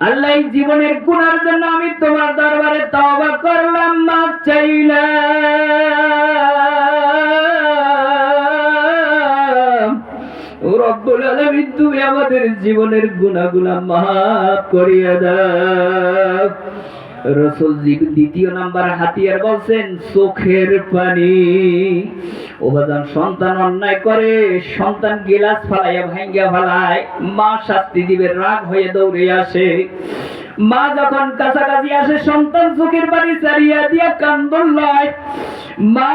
আল্লাহ জীবনের গুনার জন্য আমি তোমার দরবারে তওবা করলাম, মাফ চাইলাম। ও রব্বুল আলামিন, তুমি আমাদের জীবনের গুনাহগুলা মাফ করিয়া দাও। রাসূল দ্বিতীয় নাম্বার হাতিয়ার বলছেন চোখের পানি। ও বাজান, সন্তান অন্যায় করে, সন্তান গিলাস ফালাইয়া ভাঙ্গিয়া ফালায়, মা শাস্তি দিবে, রাগ হয়ে দৌড়ে আসে। মা যখন কাছাকাছি আসে, সন্তান চোখের পানি ছাড়িয়া দিয়া কান্দন লয়। মা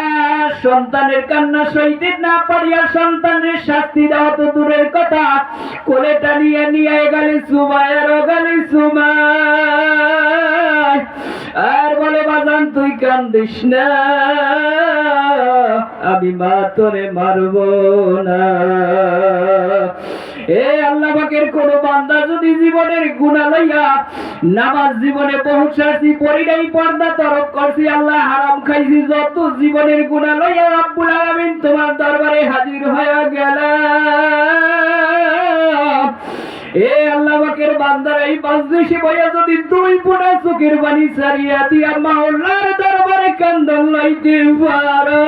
সন্তানের কান্না সইতে না পারিয়া সন্তানের শাস্তি দেওয়া তো দূরের কথা, কোলে টানিয়া নিয়ে গালি সুমায় আর গালি সুমায়, আর বলে বাজান তুই কান্দিস না, আমি মা তোরে মারব না। এ আল্লাহ পাকের কোন বান্দা যদি জীবনের গুনাহ লইয়া, নামাজ জীবনে বহু সারছি, পড়ি নাই, পর্দা তরক করছি, আল্লাহ হারাম খাইছি, যত জীবনের গুনাহ লইয়া রব্বুল আলামিন তোমার দরবারে হাজির হয়ে গেলাম। এ আল্লাহ পাকের বান্দার এই মাজলিসে বইয়া যদি দুই ফোঁটা চোখের পানি ছাড়িয়া দিয়া মাওলার দরবারে কান্দন লইতে পারো,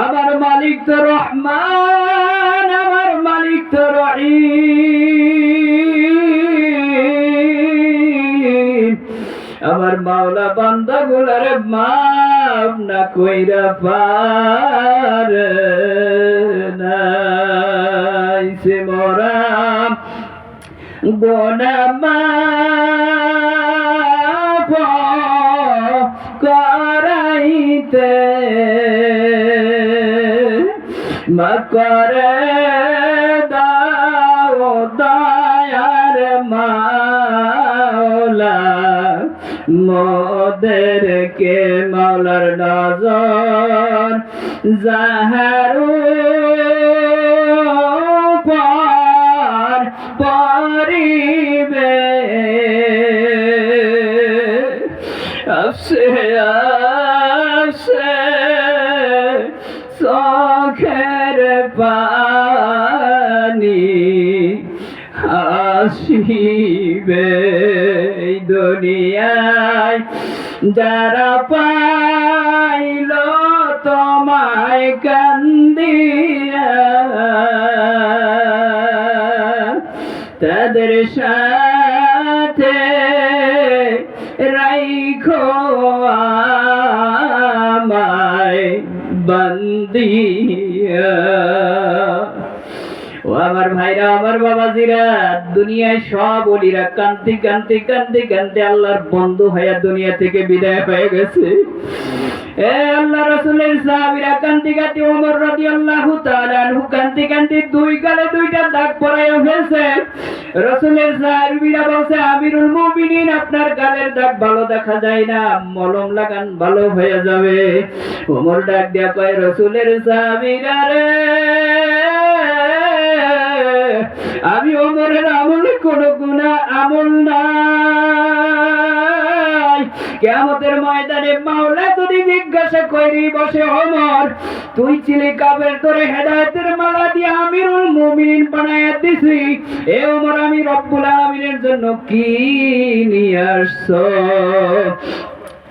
আমার মালিক তো রহমান, আমার মালিক তো রহিম, আমার মাওলা বান্দা গুলার মাফ না কইরা পারে না। সে মোরা গোনা মাফ করাইতে করে দাও দয়ার মাওলা, মোদেরকে মাওলার নজর যাহারু পর পরিবে, আফসে আফসে চোখের পানি আসিবে দুনিয়ায়, যারা পাইল তোমায় কান্দিয়া, তাদের সাথে রাইখো আমায় বান্দিয়া। ও আমার ভাইরা, আমার বাবাজিরা, দুনিয়ায় সব ওলিরা কান্তি কান্তি কান্তি কান্তি আল্লাহর বন্ধু হয়ে দুনিয়া থেকে বিদায় হয়ে গেছে। এ আল্লাহ রাসূলের সাহাবীরা কান্তি কান্তি, ওমর রাদিয়াল্লাহু তাআলা আনহু কান্তি কান্তি দুই গালে দুইটা দাগ পরাইয়া ফেলছে। রাসূলের সাহাবীরা বলছে, আমিরুল মুমিনিন, আপনার গালের দাগ ভালো দেখা যায় না, মলম লাগান ভালো হয়ে যাবে। ওমর ডাক দিয়া কয়, রাসূলের সাহাবীরা রে, আমি ওমরের আমলে কোনো গুনাহ আমল নাই। কিয়ামতের ময়দানে মাওলা যদি জিজ্ঞাসা করি বসে, ওমর তুই ছিলি কাফের, তোরে হেদায়েতের মালা দিয়ে আমিরুল মুমিনিন বানায়া দিছি, এ ওমর আমি রব্বুল আলামিনের জন্য কি নিয়ে আসছো?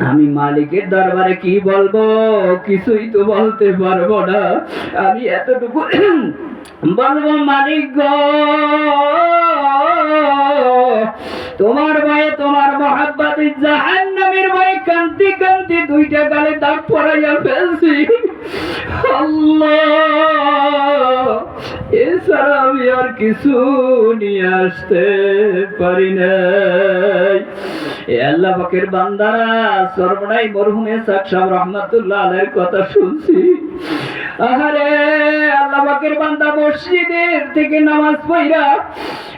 আমি মালিকের দরবারে কি বলবো? কিছুই তো বলতে পারবো না। আমি এতটুকু বলবো, মালিক গো, তোমার ভয়ে, তোমার মহাব্বতে জাহান্নামের ভয়ে কান্তি কান্তি দুইটা গালে দাগ পরাইয়া ফেলছি। আল্লাহ, এছাড়া আমি আর কিছু নিয়ে আসতে পারি নাই। আল্লাহ পাকের বান্দারা, সর্বনাই মরহুমে সাক সাহেব রহমাতুল্লাহ আলাইহির কথা শুনছি। আহারে, আল্লাহ পাকের বান্দা মসজিদের থেকে নামাজ পড়া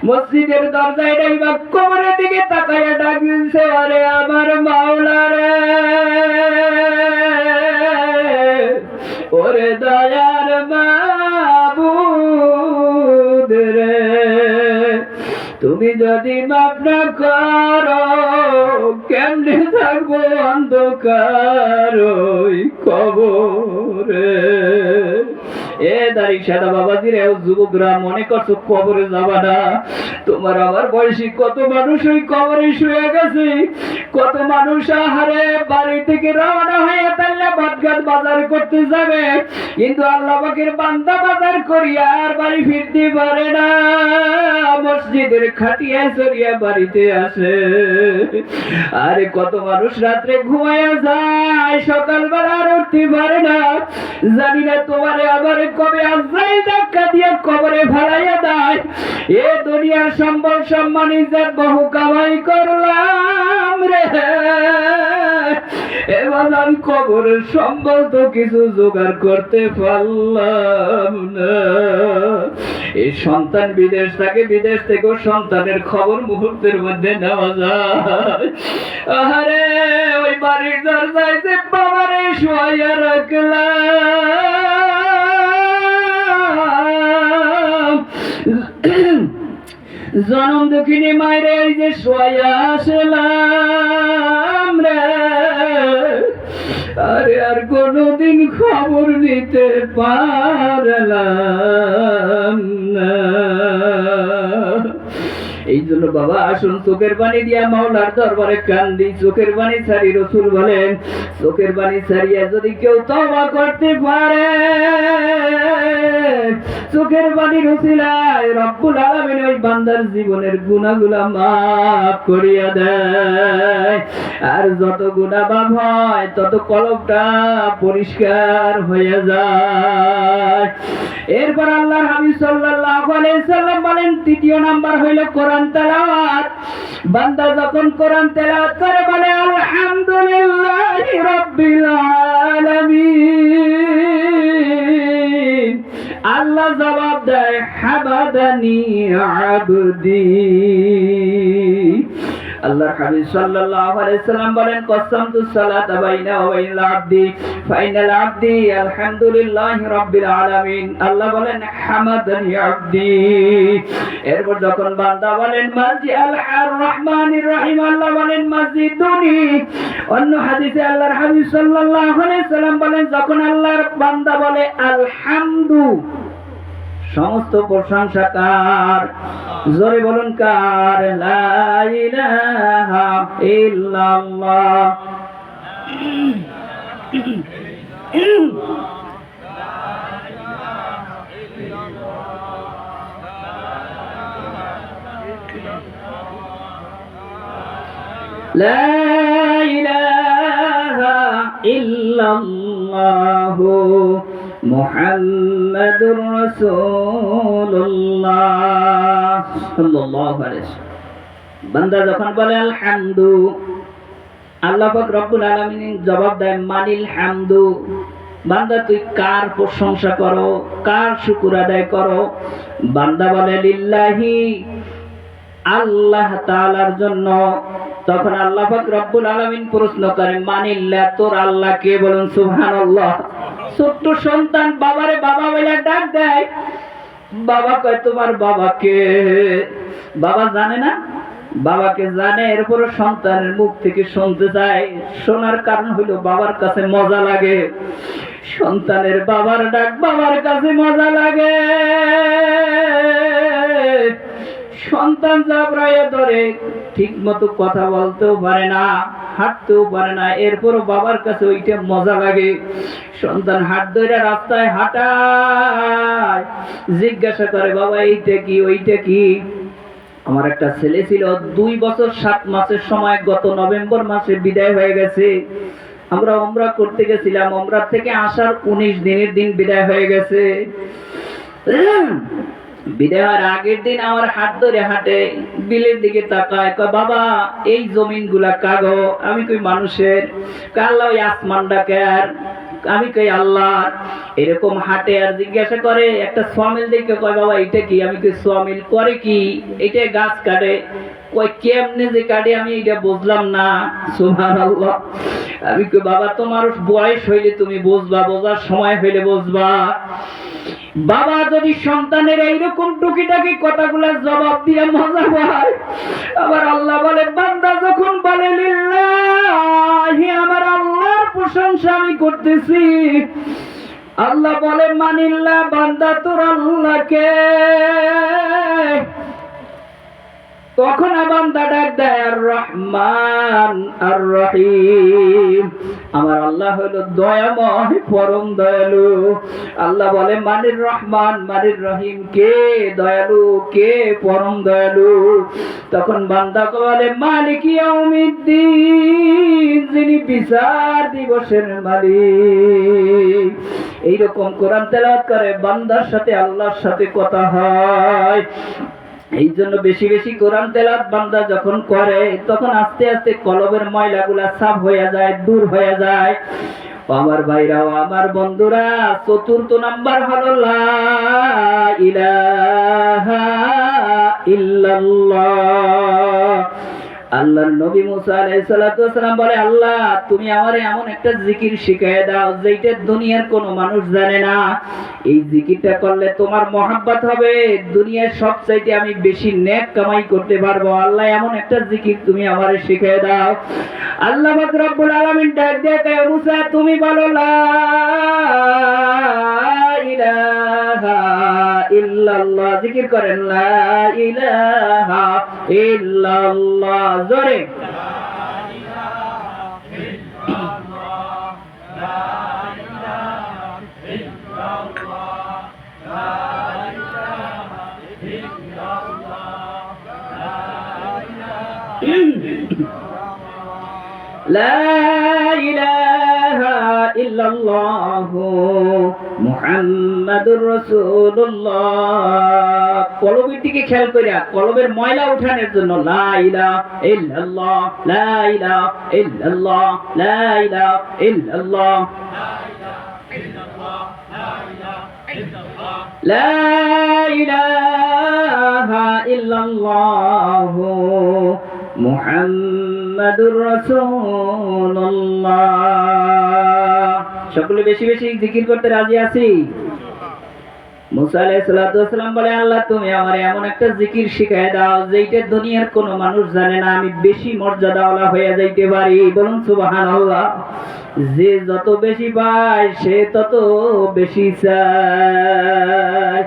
মসজিদের দরজায় ডাইবা কবরের দিকে তাকায়া ডাক দিছে, আরে আমার মাওলা রে, ওরে দয়ার মাবুদ রে, তুমি যদি মাফ না করো কেমনে থাকবো অন্ধকার ওই কবরে। এ দাড়ি সাদা বাবাজির যুবকরা মনে করছো কবরে যাবা না? তোমার আমার বয়সী কত মানুষ ওই কবরে শুয়ে গেছে, কত মানুষ আহারে বাড়ি থেকে রওনা হয়ে তাল্লা বাদঘাট বাজার করতে যাবে, কিন্তু আল্লাহ পাকের বান্দা বাজার করিয়া আর বাড়ি ফিরতে পারে না, মসজিদের খাটিয়া চড়িয়া বাড়িতে আসে। আরে কত মানুষ রাত্রে ঘুমাইয়া যায়, সকালবেলা আর উঠতে পারে না। জানি না তোমারে আবার কবে আজরাইল ধাক্কা দিয়ে কবরে ফেলাইয়া দেয়। এ দুনিয়ার সম্বল সম্মান ইজ্জত বহু কামাই করলাম রে, এবার আমি কবরের সম্বল তো কিছু জোগাড় করতে পারলাম না। এই সন্তান বিদেশ থাকে, বিদেশ থেকেও সন্তানের খবর মুহূর্তের মধ্যে নেওয়া যায়। আরে ওই বাড়ির দরজায় যে বাবারে শোয়া রাখলাম, জনম দুঃখিনী মায়ের এই যে শোয়া আসলাম রে, আরে আর কোনদিন খবর নিতে পারলাম না। এই জন্য বাবা আসুন চোখের পানি দিয়া মাওলার দরবারে কান্দি, চোখের পানি ছাড়ি। রাসূল বলেন চোখের পানি ছাড়িয়া যদি কেউ তওবা করতে পারে, চোখের পানির উসিলায় রব্বুল আলামিন ওই বান্দার জীবনের গুনাহগুলো মাফ করিয়া দেয়। আর যত গুনাহ মাফ হয় তত কলবটা পরিষ্কার হয়ে যায়। এরপর আল্লাহর হাবিব সাল্লাল্লাহু আলাইহি সাল্লাম বলেন তৃতীয় নাম্বার হইল কোরআন তেলাওয়াত। বান্দা যখন কোরআন তেলাওয়াত করে বলে আলহামদুলিল্লাহি রাব্বিল আলামিন, আল্লাহ জবাব দেয় হামাদানি আবদি। আল্লাহর হাবিব সাল্লাল্লাহু আলাইহি সাল্লাম বলেন কসামতু সালাতা বাইনা ওয়া বাইনাল আবদি ফাইনাল আবদি আলহামদুলিল্লাহি রাব্বিল আলামিন। আল্লাহ বলেন হামাদানি আবদি। এরপর যখন বান্দা বলেন মাজি আল রহমানির রহিম, আল্লাহ বলেন মাজিদুনি। অন্য হাদিসে আল্লাহর হাবিব সাল্লাল্লাহু আলাইহি সাল্লাম বলেন যখন আল্লাহর বান্দা বলে আলহামদু, সমস্ত প্রশংসা কার? জোরে বলুন কার? লা ইলাহা ইল্লাল্লাহ। লা ইলাহা ইল্লাল্লাহ মুহাম্মাদুর রাসূলুল্লাহ সাল্লাল্লাহু আলাইহি ওয়াসাল্লাম। বান্দা যখন বলে আলহামদু, আল্লাহ পাক রব্বুল আলামিন জবাব দেয় মানিল হামদু। বান্দা তুই কার প্রশংসা করো, কার শুকর আদায় করো? বান্দা বলে লিল্লাহি, আল্লাহ তাআলার জন্য। তখন আল্লাহ পাক রব্বুল আলামিন প্রশ্ন করেন মানিল্লাহ, তোর আল্লাহ কে? বলুন সুবহানাল্লাহ। ছোট্ট সন্তান বাবারে বাবা বলে ডাক দেয়, বাবা কয় তোমার বাবাকে? বাবা জানে না, বাবাকে জানে। এরপর সন্তানের মুখ থেকে শুনতে চায়, শোনার কারণ হলো বাবার কাছে মজা লাগে। সন্তানের বাবার ডাক বাবার কাছে মজা লাগে। সন্তান জাবরাইয়া ধরে, ঠিক মতো কথা বলতেও পারে না, হাঁটতেও পারে না, এরপরও বাবার কাছে ওইটা মজা লাগে। সন্তান হাত ধরে রাস্তায় হাঁটায়, জিজ্ঞাসা করে বাবা এইটা কি, ওইটা কি? আমার একটা ছেলে ছিল 2 বছর 7 মাসের সময়, গত নভেম্বর মাসে বিদায় হয়ে গেছে। আমরা উমরা করতে গেছিলাম, উমরা থেকে আসার 19 দিনের দিন বিদায় হয়ে গেছে। বিদায় হওয়ার আগের দিন আমার হাত ধরে হাঁটে, বিলের দিকে তাকায়, কয় বাবা এই জমিন গুলা কাগো? আমি কই মানুষের। আল্লাহ ওই আসমানটা কার? আমি কই আল্লাহ। এরকম হাঁটে আর জিজ্ঞাসা করে, একটা সোয়ামিল দেখে কয় বাবা এটা কি? আমি কই সোয়ামিল করে কি? এটা গাছ কাটে। কয় কেমনে যে কাটে আমি এটা বুঝলাম না। সুবহানাল্লাহ। আমি কই বাবা তোমার বয়স হইলে তুমি বুঝবা, বোঝার সময় হইলে বুঝবা। বাবা যদি সন্তানের এইরকম টুকিটাকি কথাগুলো জবাব দিয়ে মজা পায়, আবার আল্লাহ বলে বান্দা যখন বলে লিল্লাহি, আমার আল্লাহর প্রশংসা আমি করতেছি, আল্লাহ বলে মানিল্লা বান্দা তোর আল্লাহকে, তখন বান্দা ডাক দেয় আর রহমান আর রহিম, আমার আল্লাহ হলো দয়াময় পরম দয়ালু। আল্লাহ বলে মানির রহমান মানির রহিম, কে দয়ালু কে পরম দয়ালু? তখন বান্দা বলে মালিক ইয়াউমিদ্দিন, যিনি বিচার দিবসের মালিক। এইরকম কোরআন তেলাওয়াত করে বান্দার সাথে আল্লাহর সাথে কথা হয়। এই জন্য বেশি বেশি কোরআন তেলাওয়াত বান্দা যখন করে তখন আস্তে আস্তে কলবের ময়লাগুলা সাফ হয়ে যায়, দূর হয়ে যায়। আমার ভাইরাও আমার বন্ধুরা, চতুর্থ নাম্বার হলো লা ইলাহা ইল্লাল্লাহ। আল্লাহর নবী মুসা আলাইহিস সালাতু ওয়াস সালাম বলে, আল্লাহ তুমি আমারে এমন একটা জিকির শিখিয়ে দাও যেটা দুনিয়ার কোনো মানুষ জানে না। এই জিকিরটা করলে তোমার মহব্বত হবে, দুনিয়ার সবচাইতে আমি বেশি নেক কামাই করতে পারবো। আল্লাহ এমন একটা জিকির তুমি আমারে শিখিয়ে দাও। আল্লাহ পাক রব্বুল আলামিন ডাক দিয়ে কয়, মুসা তুমি বলো লা ইলাহা ইল্লাল্লাহ, জিকির করেন লা ইলাহা ইল্লাল্লাহ, জোরে লা ইলাহা ইল্লাল্লাহু মুহাম্মাদুর রাসূলুল্লাহ। কলবের দিকে খেয়াল করিয়া, কলবের ময়লা উঠানোর জন্য লা ইলাহা ইল্লাল্লাহ লা ইলাহা ইল্লাল্লাহ লা ইলাহা ইল্লাল্লাহ লা ইলাহা ইল্লাল্লাহু মুহাম্মাদুর রাসূলুল্লাহ। সকলে বেশি বেশি জিকির করতে রাজি আছি? মুসা আলাইহিস সালাতু ওয়াস সালাম বলে, আল্লাহ তুমি আমারে এমন একটা জিকির শিখিয়ে দাও যেটা দুনিয়ার কোনো মানুষ জানে না, আমি বেশি মর্যাদাওয়ালা হয়ে যাইতে পারি। বলুন সুবহানাল্লাহ। যে যত বেশি পায় সে তত বেশি চায়।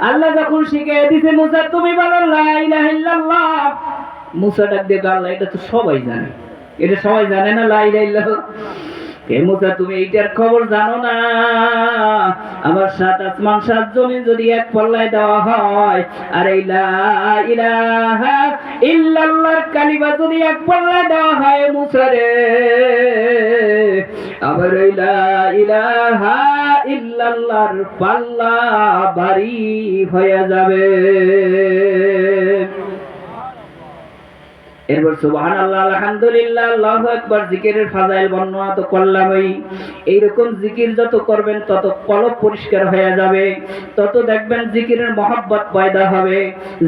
আল্লাহ যখন শিখিয়ে দিয়েছে মুসা তুমি বলো লা ইলাহা ইল্লাল্লাহ, মুসা ডাক দিয়ে আল্লাহ এটা তো সবাই জানে, এটা সবাই জানে না লা ইলাহা ইল্লাল্লাহ। হে মুসা তুমি এইটার খবর জানো না? আমার সাত আসমান সাত জমিন যদি এক পল্লায় দেওয়া হয়, আর এই লা ইলাহা ইল্লাল্লাহর কালিমা যদি এক পল্লায় দেওয়া হয় মুসা রে, আবার এই লা ইলাহা ইল্লাল্লাহর পাল্লা ভারী হয়ে যাবে। এরপর সুবহানাল্লাহ আলহামদুলিল্লাহ আল্লাহু আকবার জিকিরের ফাজাইল বর্ণনা তো করলামই। এইরকম জিকির যত করবেন তত কলব পরিষ্কার হয়ে যাবে, তত দেখবেন জিকিরের মহব্বত পয়দা হবে।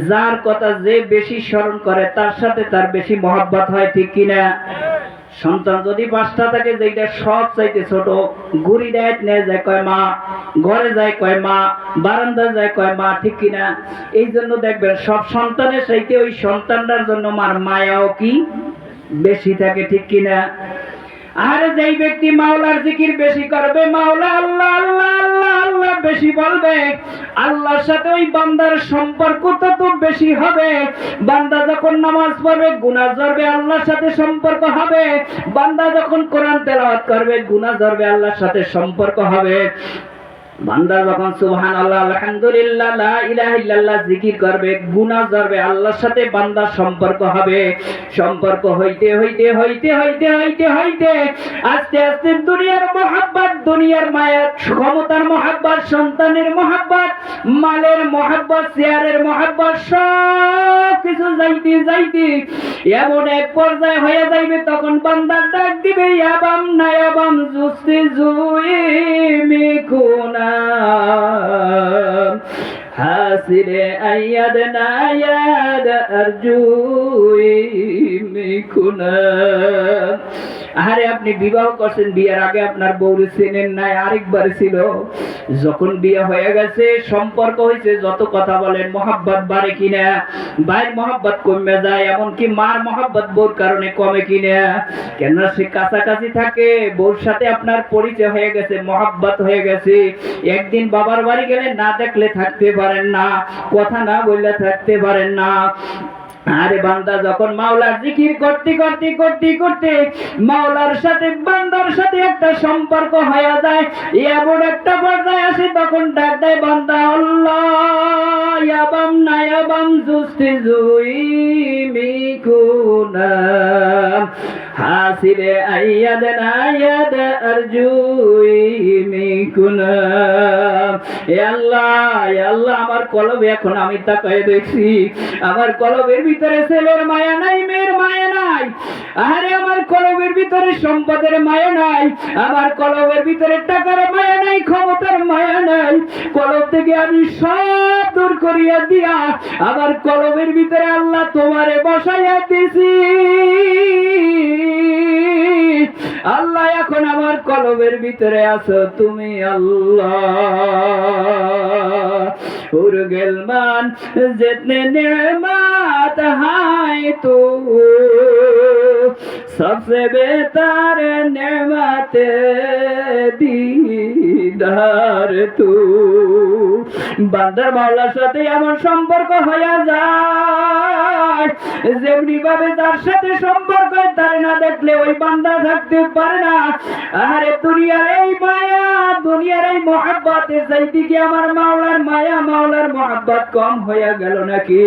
যার কথা যে বেশি স্মরণ করে তার সাথে তার বেশি মহব্বত হয়, ঠিক কিনা? সন্তান যদি 5টা থাকে, যেটা সব চাইতে ছোট, গুড়ি দেয় নিয়ে যায় কয় মা, ঘরে যায় কয় মা, বারান্দা যায় কয় মা, ঠিক কিনা? এই জন্য দেখবেন সব সন্তানের চাইতে ওই সন্তানটার জন্য মার মায়াও কি বেশি থাকে, ঠিক কিনা? আর যেই ব্যক্তি মাওলার জিকির বেশি করবে, মাওলা আল্লাহ আল্লাহ আল্লাহ আল্লাহ বেশি বলবে, আল্লাহর সাথে ওই বান্দার সম্পর্ক তত বেশি হবে। বান্দা যখন নামাজ পড়বে গুনাহ ঝরবে, আল্লাহর সাথে সম্পর্ক হবে। বান্দা যখন কোরআন তেলাওয়াত করবে গুনাহ ঝরবে, আল্লাহর সাথে সম্পর্ক হবে। বান্দা যখন সুবহানাল্লাহ আলহামদুলিল্লাহ লা ইলাহা ইল্লাল্লাহ জিকির করবে গুনাহ ঝরবে, আল্লাহর সাথে বান্দার সম্পর্ক হবে। সম্পর্ক হইতে হইতে হইতে হইতে হইতে হইতে আস্তে আস্তে দুনিয়ার মহব্বত, দুনিয়ার মায়া, ক্ষমতার মহব্বত, সন্তানের মহব্বত, মালের মহব্বত, চেয়ারের মহব্বত, সব কিছু যাইতে যাইতে এমন এক পর্যায়ে হয়ে যাইবে, তখন বান্দার ডাক দিবে ইয়াবাম নায়াবাম জুস্তি জুই মিকুনা হাসিরে আয়াদ নায়াদ আরজুই মিকুনা। আরে আপনি বিবাহ করছেন, বিয়ের আগে আপনার বউরে চেনেন নাই, আরেকবার ছিল। যখন বিয়ে হয়ে গেছে, সম্পর্ক হয়েছে, যত কথা বলেন মহাব্বত বাড়ে কিনা? ভাইয়ের মহাব্বত কমে যায়, এমনকি মার মহাব্বত বউর কারণে কমে কিনা? কেন সে কাছাকাছি থাকে, বউর সাথে আপনার পরিচয় হয়ে গেছে, মহাব্বত হয়ে গেছে। একদিন বাবার বাড়ি গেলে না দেখলে থাকতে পারেন না, কথা না বললে থাকতে পারেন না। আরে বান্দা যখন মাওলার জিকির করতে করতে করতে করতে মাওলার সাথে বান্দার সাথে একটা সম্পর্ক হয়ে যায়, এমন একটা পর্যায়ে আসে, তখন ডাক দেয় বান্দা আল্লাহ ইয়াবাম নায়াবাম জুস্তি জুই মিকুনা হাসিরে আইয়াদ নায়াদ আরজুই মিকুনা। এ আল্লাহ আমার কলবে এখন আমি তাকায় দেখছি, আমার কলবের ভিতরে ছেলের মায়া নাই, মেয়ের মায়া নাই। আরে আমার কলবের ভিতরে সম্পদের মায়া নাই, আমার কলবের ভিতরে টাকার মায়া নাই, ক্ষমতার মায়া নাই। কলব থেকে আমি সব দূর করিয়া দিয়া আমার কলবের ভিতরে আল্লাহ তোমারে বসাইয়া দিছি। আল্লাহ এখন আমার কলবের ভিতরে আছো তুমি আল্লাহ। উর্গেলমান जितने नेमत है तू सबसे बेहतर नेमत दीदार तू। বান্দার মাওলার সাথে এমন সম্পর্ক হয়ে যায়, যেমনি ভাবে যার সাথে সম্পর্ক তার না দেখলে ওই বান্দা থাকতে পারে না। আরে দুনিয়ার এই মায়া, দুনিয়ার এই মহব্বতের চাইতে কি আমার মাওলার মায়া, মাওলার মহব্বত কম হয়ে গেল নাকি?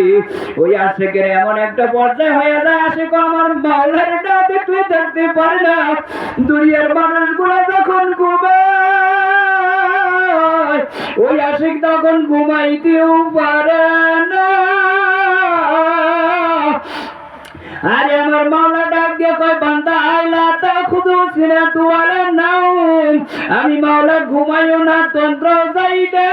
ওই আশিকের এমন একটা পর্যায়ে হয়ে যায়, আশিক আমার মাওলার না দেখলে থাকতে পারে না। দুনিয়ার মানুষগুলো যখন ঘুমায়, ওই আশিক তখন ঘুমাইতেও পারে না। আরে আমার মাওলা ডাক দিয়ে কয় বান্দা আইলা তা খুদু সিনাতু আলা নাউম, আমি মাওলা ঘুমাইও না, তন্ত্র যাইবে।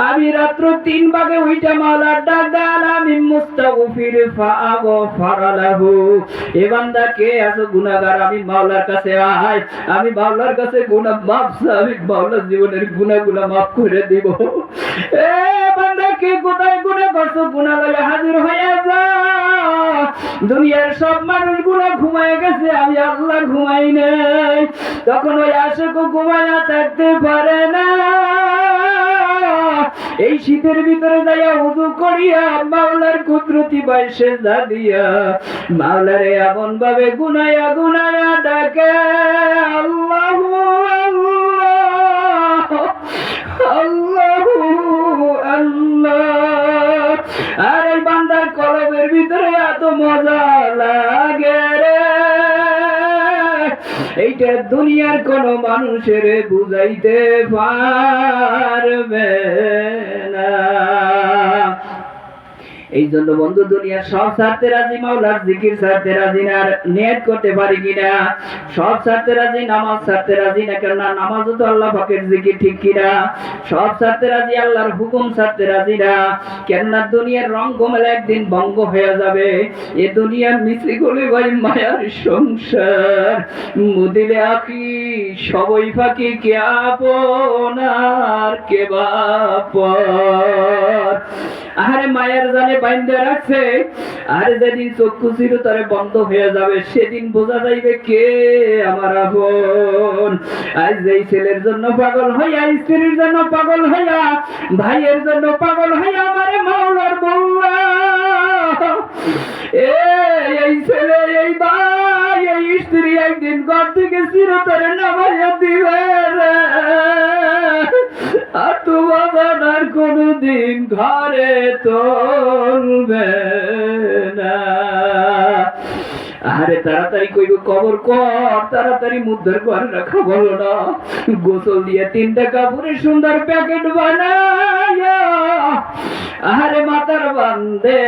আমি রাত্র 3 ভাগে উইটা মাওলার ডাক দাল, আমি মুস্তাগফির ফাআগফার লাহু। এ বান্দা কে আছো গুনাহগার, আমি মাওলার কাছে আয়, আমি মাওলার কাছে গুনাহ মাফ চাই, আমি মাওলার জীবনের গুনাহগুলো মাফ করে দিব। এ বান্দা কে কোথায় গুনাহ করছো, গুনাহ লয়ে হাজির হয়ে যা। দুনিয়ার সব মানুষগুলো ঘুমায় গেছে, আমি আল্লাহ ঘুমাই নাই। তখন ওই আশিক ঘুমায়া থাকতে পারে না। এই শীতের ভিতরে যাইয়া ওযু করিয়া মাওলার কুদরতি বাই সেজদা দিয়া মাওলারে এমন ভাবে গুনায়া গুনায়া ডাকে আল্লাহু আল্লাহ আল্লাহু আল্লাহ। আর এই বান্দার কলবের ভিতরে এত মজা লাগে রে, এইটা দুনিয়ার কোন মানুষের বুঝাইতে পারবে না। এই জন্য বন্ধু দুনিয়ার সব ছাড়তে রাজি, মাওলার জিকির ছাড়তে রাজি না। নিয়ত করতে পারি কিনা সব ছাড়তে রাজি, নামাজ ছাড়তে রাজি না, কেননা নামাজও তো আল্লাহ পাকের জিকির, ঠিক কিনা? সব ছাড়তে রাজি, আল্লাহর হুকুম ছাড়তে রাজি না, কেননা দুনিয়ার রং কমলে একদিন ভঙ্গ হয়ে যাবে। এ দুনিয়ার মিছে গলে ভাই মায়ার সংসার, মুদিলে আখি সবই ফাঁকি, কে আপন আর কে বাপর। আরে মায়ের জানে বাইন্ধে রাখছে, আর যেদিন চক্ষু চিরতরে বন্ধ হয়ে যাবে সেদিন বোঝা যাইবে কে আমার আপন। আজ যেই ছেলের জন্য পাগল হইয়া, স্ত্রীর জন্য পাগল হইয়া, ভাইয়ের জন্য পাগল হইয়া আমারে মাওলার বউয়া, এই ছেলে, এই ভাই, এই স্ত্রী একদিন ঘর থেকে চিরতরে নামাইয়া দিবে রে। আর তোমার আর কোনদিন ঘরে তুলবে না। আরে তাড়াতাড়ি কইব কবর কর, তাড়াতাড়ি মুদ্দার করে রাখা বলো না। গোসল দিয়ে 3টা কাপড়ের সুন্দর প্যাকেট বানায়া আরে মাথার বান্ধে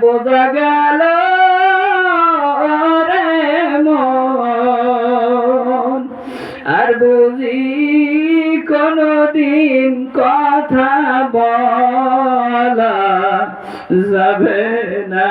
বোঝা গেল রে মন, আর বুঝি কোনদিন কথা বলা যাবে না।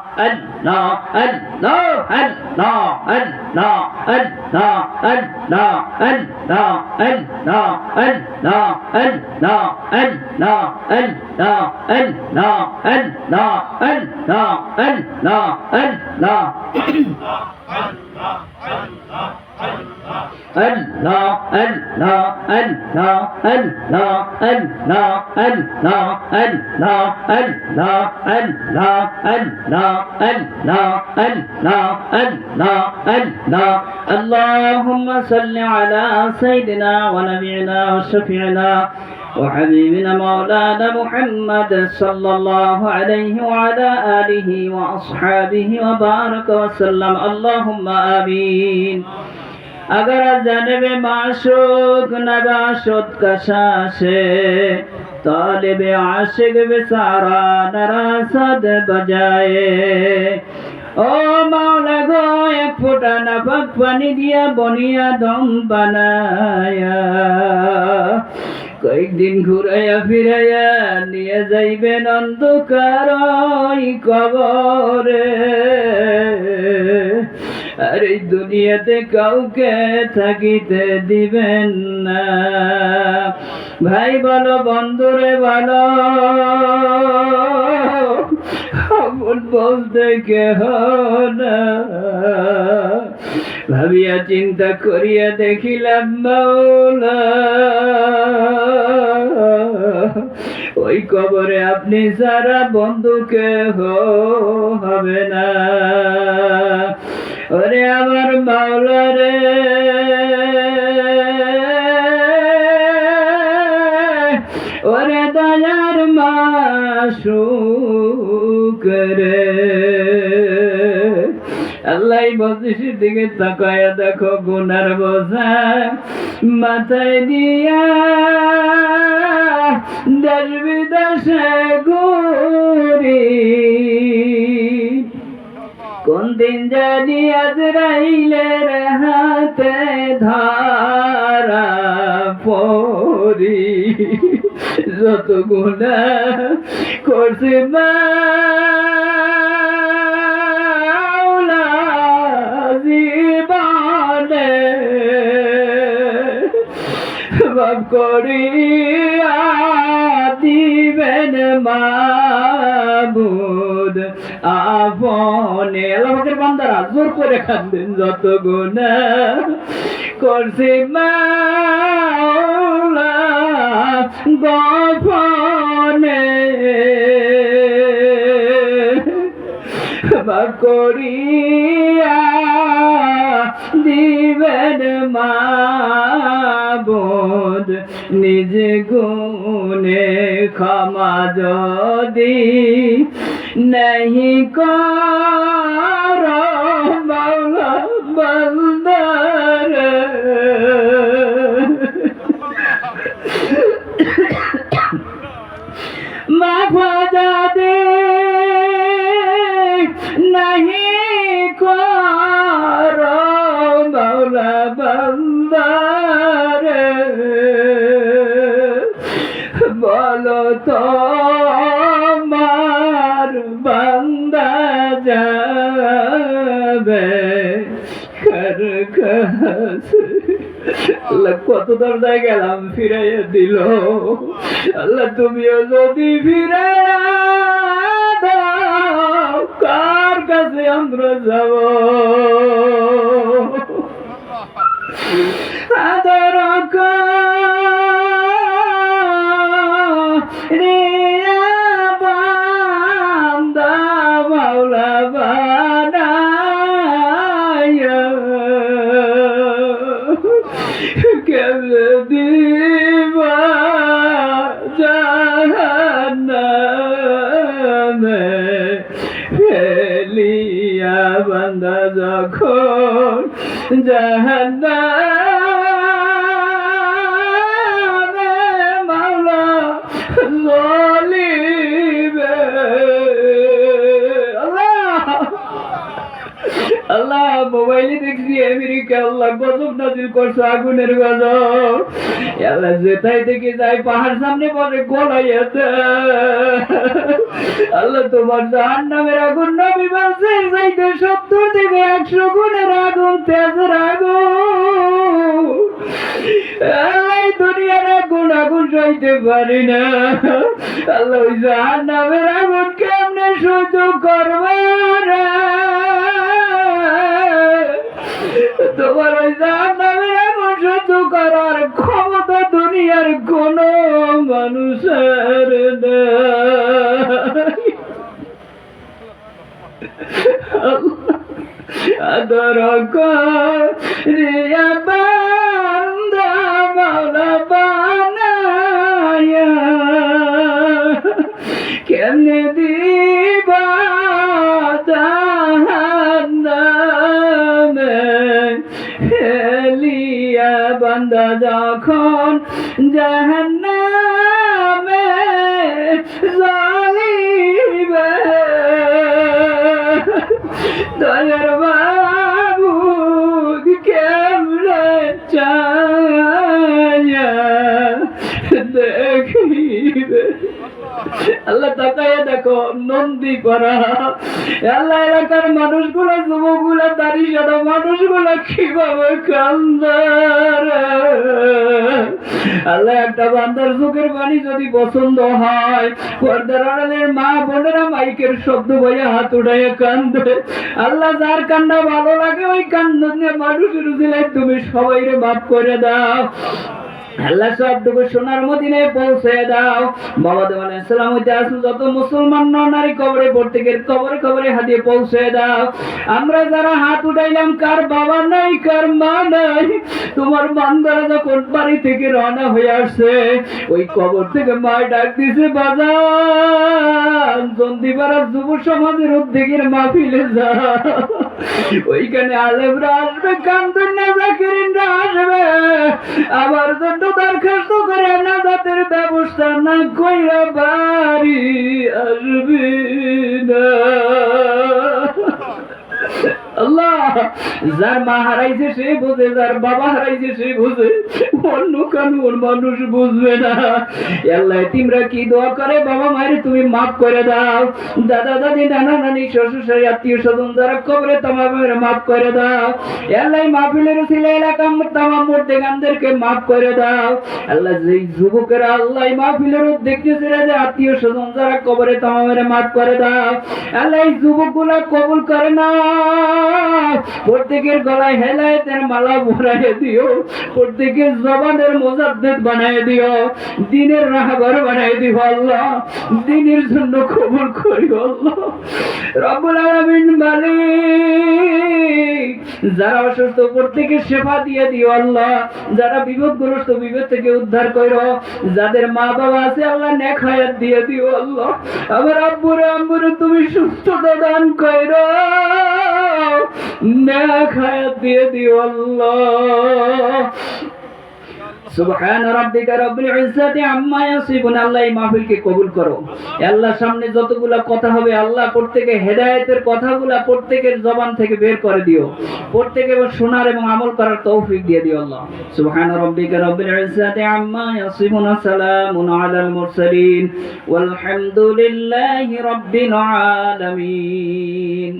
اللهم صل على سيدنا ونبينا وشفيعنا وحبيبنا مولانا محمد صلى الله عليه وعلى آله وأصحابه وبارك وسلم اللهم آمين अगर जानबे माशूक नबाशुद कशाशे तालिबे आशिक बेचारा नरासद बजाए ओ मौला गो एक फुटा नफक पानी दिया बनिया दम बनाया কয়েকদিন ঘুরাইয়া ফিরাইয়া নিয়ে যাইবেন অন্ধকার কবরে আর এই দুনিয়াতে কাউকে থাকিতে দিবেন না ভাই বলো বন্ধুরে বলো আপন বলতে কেহ না ভাবিয়া চিন্তা করিয়া দেখিলাম মাওলা ওই কবরে আপনি সারা বন্ধু কেহ হবে না ওরে আমার মাওলা রে ওরে দয়ার মাসুক রে আল্লাহ বলছিস দিকে তাকায়া দেখো গুনার বোঝা মাথায় দিয়া দেশ বিদেশে ঘুরি কোন দিন জানি আজরাইলের হাতে ধরা পড়ি যত গুনাহ করছি মাওলা জীবনে মাফ করিয়া দিবেন মাবুদ আপনে আল্লাহ পাকের বান্দারা জোর করে কাঁদেন যত গুনাহ করছি মাওলা গোপনে মাফ করিয়া দিবেন মাবুদ নিজ গুণে ক্ষমা যদি नहीं करो मौला बंदर माफा दे नहीं करो मौला बंदर बोलो तो बंदा जाबे আল্লাহ কত দরজায় গেলাম ফিরাইয়া দিল আল্লাহ তুমিও যদি ফিরাইয়া দাও কার কাছে আমরা যাব আদর রে দিবা জাহান্নামে ফেলিয়া বান্দা যখন জাহান্নামে মাওলা জ্বলিবে আল্লাহ মোবাইলে দেখছি আমেরিকা আল্লাহ গজব নাজিল করছে, আগুনের গজব। আল্লাহ যেটাই দেখে যায় পাহাড় সামনে পরে গলাইয়া দেয়। আল্লাহ তোমার জাহান্নামের আগুন নবী বলছে যাইতে 70 থেকে 100 গুণের আগুন, তেজের আগুন। আল্লাহ দুনিয়ার আগুন আগুন সইতে পারি না। আল্লাহ ওই জাহান্নামের আগুন কেমনে সহ্য করবে রে? তোমার ওই জাহান্নামের আগুন সহ্য করার ক্ষমতা দুনিয়ার কোন মানুষের নাই। আদর করিয়া বান্দা মাওলা বানায়া কেমনে দিবা জাহান্নামে হেলিয়া বান্দা যখন জাহান্নামে জ্বলিবে দয়ার মাবুদ কেমনে চায়া দেখিবে। আল্লাহ তাকায় দেখো নন্দী করা আল্লাহ এলাকার মানুষগুলো, যুবকগুলো, দাড়ি সাদা মানুষগুলো কিভাবে কান্দে। আল্লাহ একটা বান্দার চোখের পানি যদি পছন্দ হয়, পর্দার আড়ালের মা বোনেরা মাইকের শব্দ বইয়া হাত উঠাইয়া কান্দে। আল্লাহ যার কান্না ভালো লাগে ওই কান্না নিয়ে মানুষের উজিলায় তুমি সবাইরে মাফ করে দাও। আল্লাহ সবটুকু সোনার মদিনায় পৌঁছে দাও। বাবা দেব আলাইহিস সালাম হইতে আসল যত মুসলমান নারী কবরে প্রত্যেকের কবরে কবরে হাতে পৌঁছে দাও। আমরা যারা হাত উঠাইলাম কার বাবা নাই কার মা নাই, তোমার বান্দারা যখন বাড়ি থেকে রওনা হয়ে আসছে ওই কবর থেকে মা ডাক দিছে বাজান জন্দিপাড়া যুব সমাজের উদ্যোগের মাহফিলে যা। ওইখানে আলেমরা আসবে, কান্দুন্না জাকিরিনরা আসবে, আবার জন্য দরখাস্ত করে নাজাতের ব্যবস্থা না কইরা বাড়ি আসবি না। আল্লাহ যার মা হারাইছে সে বোঝে, যার বাবা হারাইছে সে বোঝে, অন্য কানুন মানুষ বুঝবে না। আল্লাহ তোমরা কি দোয়া করে বাবা মায়ের তুমি মাফ করে দাও, দাদা দাদি নানা নানি শ্বশুর শাশুড়ি আত্মীয় স্বজন যারা কবরে তামামের মাফ করে দাও। আল্লাহ মাহফিলের উসিলা এলাকা তামাম মুর্দেগানদেরকে মাফ করে দাও। আল্লাহ যেই যুবকেরা আল্লাহ মাহফিলের উদ্যোগ নিয়েছে যে আত্মীয় স্বজন যারা কবরে তামামের মাফ করে দাও। আল্লাহ এই যুবকগুলা কবুল করে না, প্রত্যেকের গলায় হেলায়েতের মালা পরাইয়া দিও, প্রত্যেকের জবানের মুজাদ্দিদ বানায় দিও, দ্বীনের রাহবার বানায় দিও আল্লাহ, দ্বীনের জন্য কবুল করিও আল্লাহ রব্বুল আলামিন। মালিক যারা অসুস্থ প্রত্যেকের সেবা দিয়ে দিও আল্লাহ, যারা বিপদগ্রস্ত বিপদ থেকে উদ্ধার করো, যাদের মা বাবা আছে আল্লাহ নেক হায়াত দিয়ে দিও আল্লাহ। আমার আব্বুরে আম্মুরে তুমি সুস্থতা দান করো, নেক হায়াত দিয়ে দিও আল্লাহ। সুবহান রাব্বিকা রব্বিল ইজ্জাতি আম্মা ইয়াসিফুন। আল্লাহ এই মাহফিলকে কবুল করো আল্লাহ। সামনে যতগুলা কথা হবে আল্লাহ প্রত্যেকে হেদায়েতের কথাগুলা প্রত্যেকের জবান থেকে বের করে দিও, প্রত্যেকে শোনার এবং আমল করার তৌফিক দিয়ে দিও আল্লাহ। সুবহান রাব্বিকা রব্বিল ইজ্জাতি আম্মা ইয়াসিফুন, সালামুন আলাল মুরসালিন, ওয়াল হামদুলিল্লাহি রাব্বিল আলামিন।